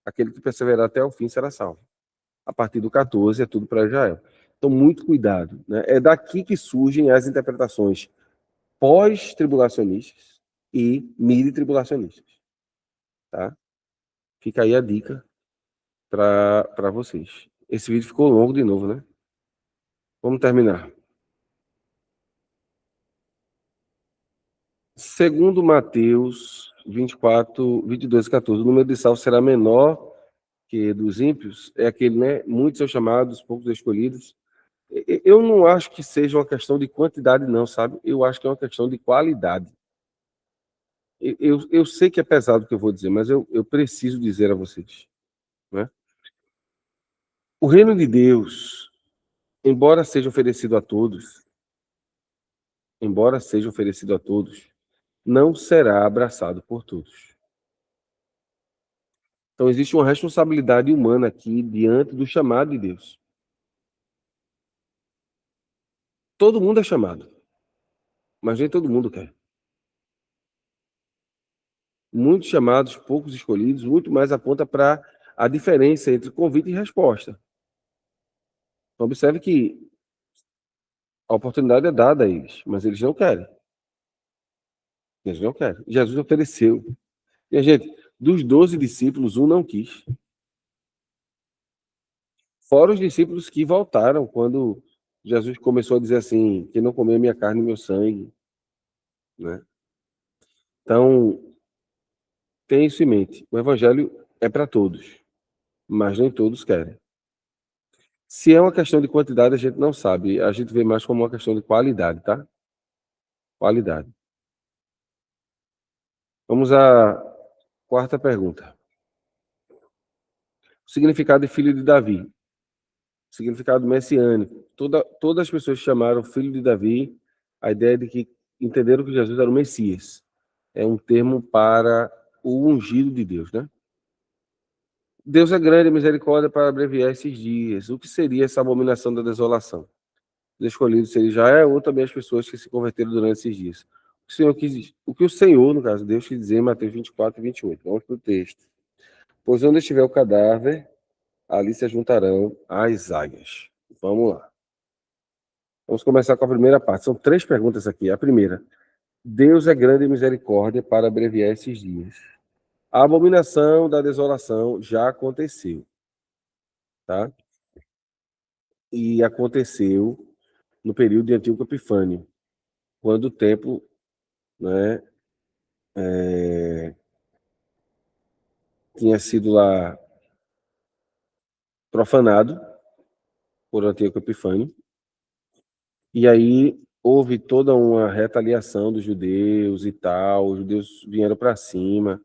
Aquele que perseverar até o fim será salvo. A partir do 14 é tudo para Israel. Então, muito cuidado. Né? É daqui que surgem as interpretações pós-tribulacionistas e midi-tribulacionistas. Tá? Fica aí a dica para vocês. Esse vídeo ficou longo de novo, né? Vamos terminar. Segundo Mateus 24, 22 e 14, o número de salvos será menor que dos ímpios. É aquele, né? Muitos são chamados, poucos escolhidos. Eu não acho que seja uma questão de quantidade, não, sabe? Eu acho que é uma questão de qualidade. Eu sei que é pesado o que eu vou dizer, mas eu preciso dizer a vocês. Né? O reino de Deus, embora seja oferecido a todos, não será abraçado por todos. Então, existe uma responsabilidade humana aqui diante do chamado de Deus. Todo mundo é chamado, mas nem todo mundo quer. Muitos chamados, poucos escolhidos, muito mais aponta para a diferença entre convite e resposta. Então, observe que a oportunidade é dada a eles, mas eles não querem. Eles não querem. Jesus ofereceu. E a gente, dos 12 discípulos, um não quis. Fora os discípulos que voltaram quando Jesus começou a dizer assim, que não comeu minha carne e meu sangue. Né? Então, tenha isso em mente. O evangelho é para todos, mas nem todos querem. Se é uma questão de quantidade, a gente não sabe. A gente vê mais como uma questão de qualidade, tá? Qualidade. Vamos à quarta pergunta. O significado de filho de Davi. O significado messiânico. Todas as pessoas chamaram filho de Davi a ideia de que entenderam que Jesus era o Messias. É um termo para o ungido de Deus, né? Deus é grande e misericórdia para abreviar esses dias. O que seria essa abominação da desolação? Os escolhidos seria Israel ou também as pessoas que se converteram durante esses dias. O que o Senhor, no caso, Deus quis dizer em Mateus 24 e 28. Vamos para o texto. Pois onde estiver o cadáver, ali se juntarão as águias. Vamos lá. Vamos começar com a primeira parte. São 3 perguntas aqui. A primeira. Deus é grande em misericórdia para abreviar esses dias. A abominação da desolação já aconteceu. Tá? E aconteceu no período de Antíoco Epifânio, quando o templo, né, tinha sido lá profanado por Antíoco Epifânio, e aí houve toda uma retaliação dos judeus e tal, os judeus vieram para cima,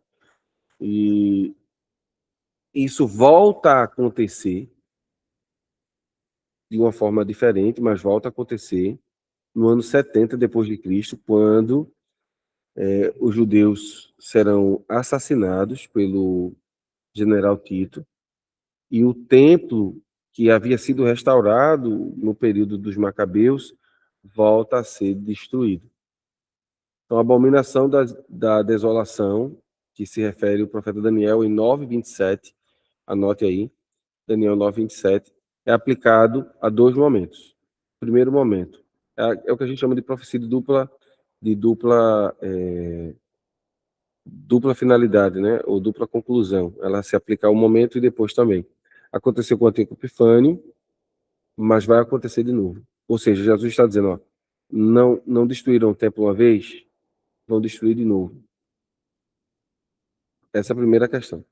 e isso volta a acontecer de uma forma diferente, mas volta a acontecer no ano 70 depois de Cristo, quando os judeus serão assassinados pelo general Tito, e o templo que havia sido restaurado no período dos Macabeus volta a ser destruído. Então, a abominação da desolação, que se refere ao profeta Daniel em 9:27, anote aí, Daniel 9:27, é aplicado a 2 momentos. Primeiro momento é o que a gente chama de profecia de dupla finalidade, né? Ou dupla conclusão. Ela se aplica ao momento e depois também. Aconteceu com o Antíoco Epifânio, mas vai acontecer de novo. Ou seja, Jesus está dizendo, ó, não destruíram o templo uma vez, vão destruir de novo. Essa é a primeira questão.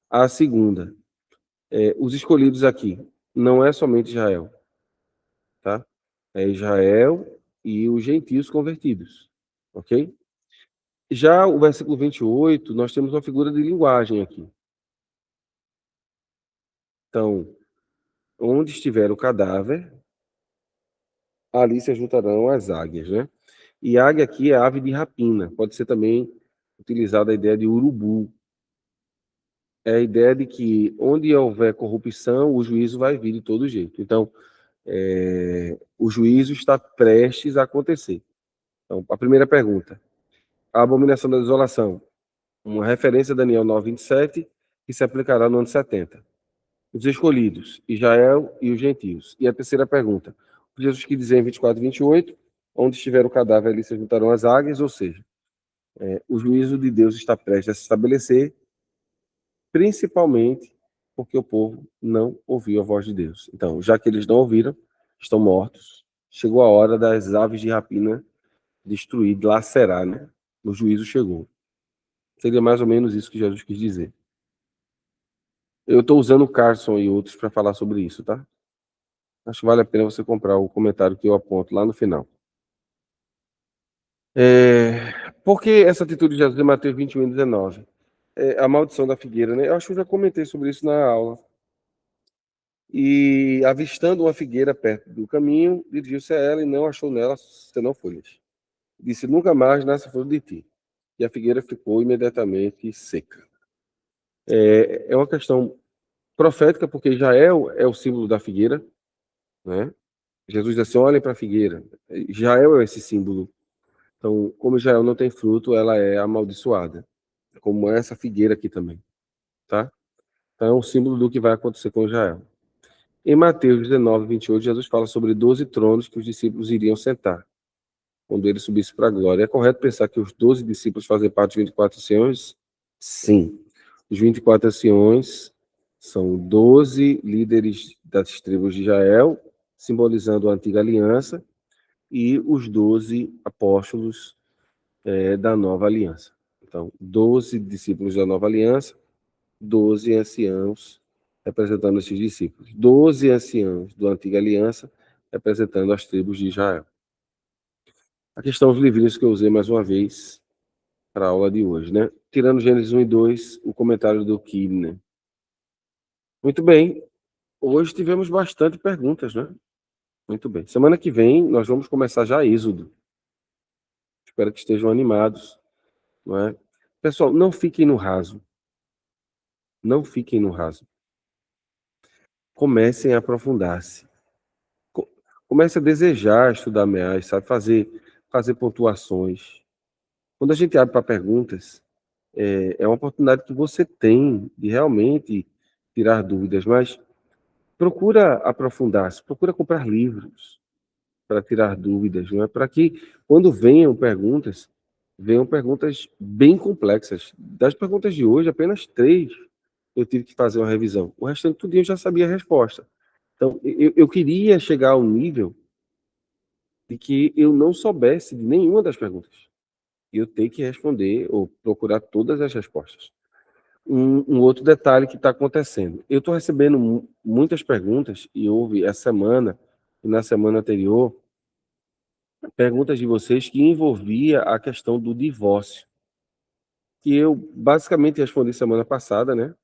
A segunda, os escolhidos aqui, não é somente Israel, tá? É Israel e os gentios convertidos, ok? Já o versículo 28, nós temos uma figura de linguagem aqui. Então, onde estiver o cadáver, ali se juntarão as águias, né? E águia aqui é ave de rapina, pode ser também utilizada a ideia de urubu. É a ideia de que onde houver corrupção, o juízo vai vir de todo jeito. Então, o juízo está prestes a acontecer. Então, a primeira pergunta, a abominação da desolação, uma referência a Daniel 9:27, que se aplicará no ano 70. Os escolhidos, Israel e os gentios. E a terceira pergunta, Jesus que dizia em 24:28, onde estiver o cadáver, ali se juntarão as águias, ou seja, o juízo de Deus está prestes a se estabelecer, principalmente porque o povo não ouviu a voz de Deus. Então, já que eles não ouviram, estão mortos, chegou a hora das aves de rapina destruir, lacerar, né? O juízo chegou. Seria mais ou menos isso que Jesus quis dizer. Eu estou usando o Carson e outros para falar sobre isso, tá? Acho que vale a pena você comprar o comentário que eu aponto lá no final. Por que essa atitude de Jesus em Mateus 21:19? A maldição da figueira, né? Eu acho que eu já comentei sobre isso na aula. E, avistando uma figueira perto do caminho, dirigiu-se a ela e não achou nela senão folhas. Disse, nunca mais nasce fruto de ti. E a figueira ficou imediatamente seca. É uma questão profética, porque Israel é o símbolo da figueira, né? Jesus disse assim, olhem para a figueira. Israel é esse símbolo. Então, como Israel não tem fruto, ela é amaldiçoada. Como essa figueira aqui também, tá? Então, é um símbolo do que vai acontecer com Israel. Em Mateus 19:28, Jesus fala sobre 12 tronos que os discípulos iriam sentar quando ele subisse para a glória. É correto pensar que os 12 discípulos fazem parte dos 24 anciões? Sim. Os 24 anciões são 12 líderes das tribos de Israel, simbolizando a antiga aliança, e os 12 apóstolos da nova aliança. Então, 12 discípulos da nova aliança, 12 anciãos representando esses discípulos. 12 anciãos da antiga aliança representando as tribos de Israel. A questão dos livrinhos que eu usei mais uma vez para a aula de hoje, né? Tirando Gênesis 1 e 2, o comentário do Kibner. Muito bem. Hoje tivemos bastante perguntas, né? Muito bem. Semana que vem nós vamos começar já Êxodo. Espero que estejam animados, não é? Pessoal, não fiquem no raso. Não fiquem no raso. Comecem a aprofundar-se. Comece a desejar estudar mais, sabe? Fazer pontuações. Quando a gente abre para perguntas, é uma oportunidade que você tem de realmente tirar dúvidas, mas procura aprofundar-se, procura comprar livros para tirar dúvidas, não é? Para que, quando venham perguntas bem complexas. Das perguntas de hoje, apenas 3 eu tive que fazer uma revisão. O restante tudo eu já sabia a resposta. Então, eu queria chegar ao nível de que eu não soubesse de nenhuma das perguntas. E eu tenho que responder ou procurar todas as respostas. Um outro detalhe que está acontecendo. Eu estou recebendo muitas perguntas, e houve essa semana e na semana anterior, perguntas de vocês que envolvia a questão do divórcio, que eu basicamente respondi semana passada, né?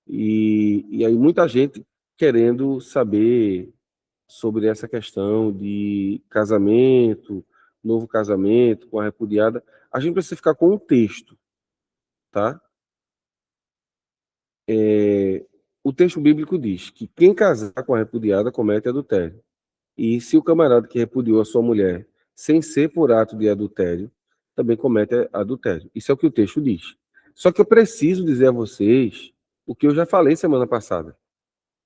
E aí muita gente querendo saber sobre essa questão de casamento, novo casamento com a repudiada. A gente precisa ficar com um texto, tá? O texto bíblico diz que quem casar com a repudiada comete adultério. E se o camarada que repudiou a sua mulher sem ser por ato de adultério, também comete adultério. Isso é o que o texto diz. Só que eu preciso dizer a vocês o que eu já falei semana passada,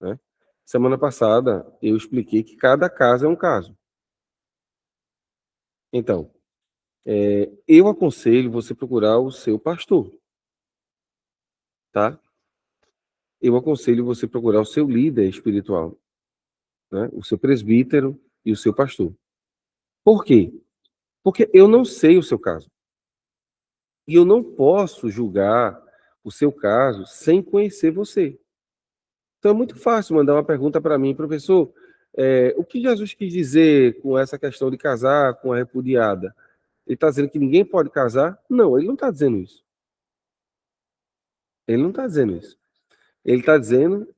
né? Semana passada eu expliquei que cada caso é um caso. Então, eu aconselho você procurar o seu pastor, tá? Eu aconselho você procurar o seu líder espiritual, né? O seu presbítero e o seu pastor. Por quê? Porque eu não sei o seu caso. E eu não posso julgar o seu caso sem conhecer você. Então é muito fácil mandar uma pergunta para mim, professor, o que Jesus quis dizer com essa questão de casar com a repudiada? Ele está dizendo que ninguém pode casar? Não, ele não está dizendo isso. Ele não está dizendo isso. Ele está dizendo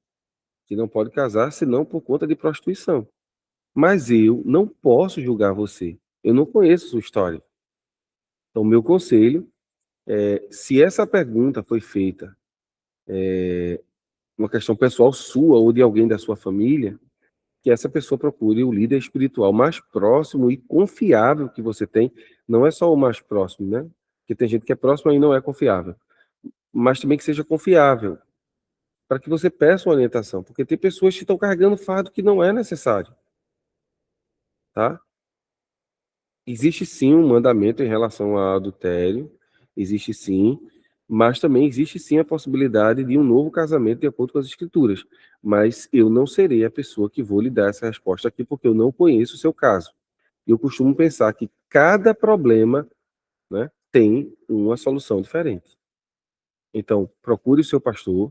que não pode casar senão por conta de prostituição. Mas eu não posso julgar você. Eu não conheço sua história. Então, meu conselho é, se essa pergunta foi feita uma questão pessoal sua ou de alguém da sua família, que essa pessoa procure o líder espiritual mais próximo e confiável que você tem. Não é só o mais próximo, né? Porque tem gente que é próximo e não é confiável. Mas também que seja confiável, para que você peça uma orientação. Porque tem pessoas que estão carregando fardo que não é necessário, tá? Existe sim um mandamento em relação ao adultério, existe sim, mas também existe sim a possibilidade de um novo casamento de acordo com as escrituras. Mas eu não serei a pessoa que vou lhe dar essa resposta aqui, porque eu não conheço o seu caso. Eu costumo pensar que cada problema, né, tem uma solução diferente. Então, procure o seu pastor.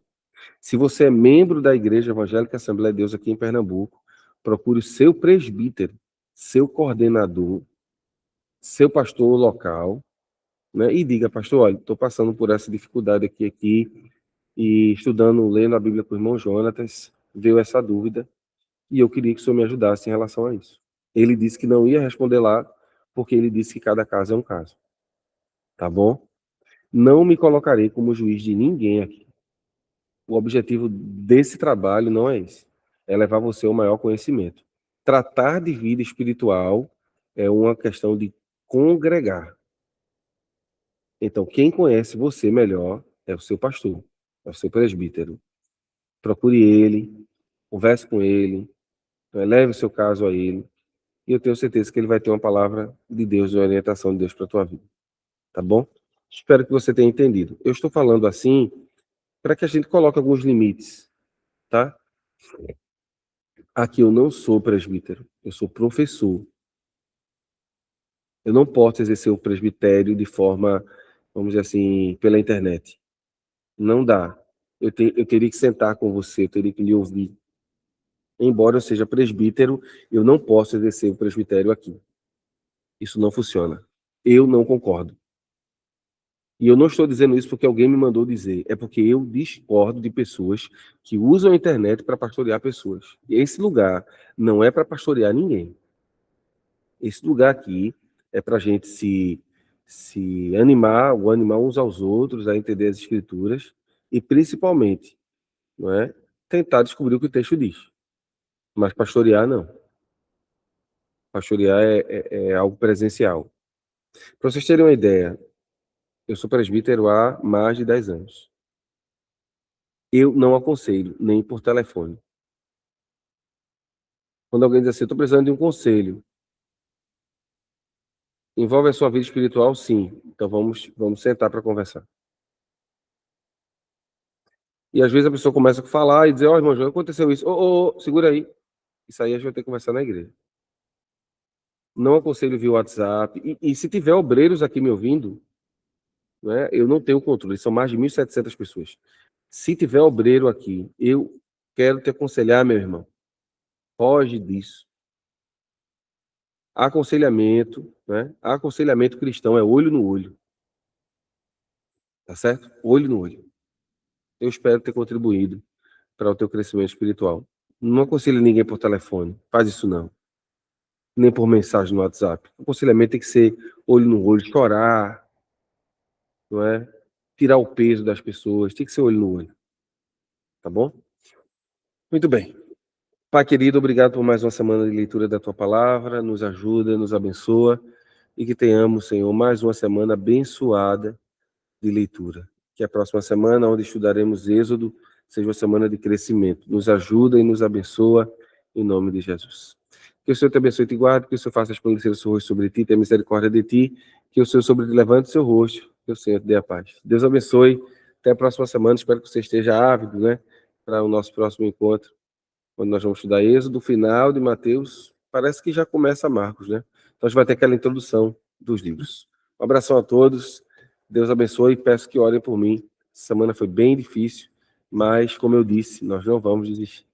Se você é membro da Igreja Evangélica Assembleia de Deus aqui em Pernambuco, procure o seu presbítero, seu coordenador, seu pastor local, né? E diga, pastor, olha, estou passando por essa dificuldade aqui, e estudando, lendo a Bíblia com o irmão Jonatas, veio essa dúvida, e eu queria que o senhor me ajudasse em relação a isso. Ele disse que não ia responder lá, porque ele disse que cada caso é um caso. Tá bom? Não me colocarei como juiz de ninguém aqui. O objetivo desse trabalho não é esse. É levar você ao maior conhecimento. Tratar de vida espiritual é uma questão de congregar. Então, quem conhece você melhor é o seu pastor, é o seu presbítero. Procure ele, converse com ele, leve o seu caso a ele, e eu tenho certeza que ele vai ter uma palavra de Deus, uma orientação de Deus para a tua vida. Tá bom? Espero que você tenha entendido. Eu estou falando assim para que a gente coloque alguns limites, tá? Aqui eu não sou presbítero, eu sou professor. Eu não posso exercer o presbitério de forma, vamos dizer assim, pela internet. Não dá. Eu teria que sentar com você, eu teria que lhe ouvir. Embora eu seja presbítero, eu não posso exercer o presbitério aqui. Isso não funciona. Eu não concordo. E eu não estou dizendo isso porque alguém me mandou dizer. É porque eu discordo de pessoas que usam a internet para pastorear pessoas. E esse lugar não é para pastorear ninguém. Esse lugar aqui é para a gente se animar, ou animar uns aos outros a entender as escrituras e, principalmente, não é, tentar descobrir o que o texto diz. Mas pastorear, não. Pastorear é algo presencial. Para vocês terem uma ideia, eu sou presbítero há mais de 10 anos. Eu não aconselho, nem por telefone. Quando alguém diz assim, estou precisando de um conselho, envolve a sua vida espiritual? Sim. Então vamos sentar para conversar. E às vezes a pessoa começa a falar e dizer, irmão João, aconteceu isso. Segura aí. Isso aí a gente vai ter que conversar na igreja. Não aconselho via WhatsApp. E se tiver obreiros aqui me ouvindo, né, eu não tenho controle, são mais de 1.700 pessoas. Se tiver obreiro aqui, eu quero te aconselhar, meu irmão, foge disso. Aconselhamento, né? Aconselhamento cristão é olho no olho. Tá certo? Olho no olho. Eu espero ter contribuído para o teu crescimento espiritual. Não aconselho ninguém por telefone. Faz isso não. Nem por mensagem no WhatsApp. O aconselhamento tem que ser olho no olho, chorar, não é? Tirar o peso das pessoas, tem que ser olho no olho. Tá bom? Muito bem. Pai querido, obrigado por mais uma semana de leitura da tua palavra. Nos ajuda, nos abençoa e que tenhamos, Senhor, mais uma semana abençoada de leitura. Que a próxima semana, onde estudaremos Êxodo, seja uma semana de crescimento. Nos ajuda e nos abençoa em nome de Jesus. Que o Senhor te abençoe e te guarde, que o Senhor faça resplandecer o seu rosto sobre ti, tenha misericórdia de ti, que o Senhor sobre ti levante o seu rosto, que o Senhor te dê a paz. Deus abençoe. Até a próxima semana. Espero que você esteja ávido, né, para o nosso próximo encontro, quando nós vamos estudar Êxodo, final de Mateus. Parece que já começa Marcos, né? Então a gente vai ter aquela introdução dos livros. Um abração a todos. Deus abençoe e peço que orem por mim. Essa semana foi bem difícil, mas, como eu disse, nós não vamos desistir.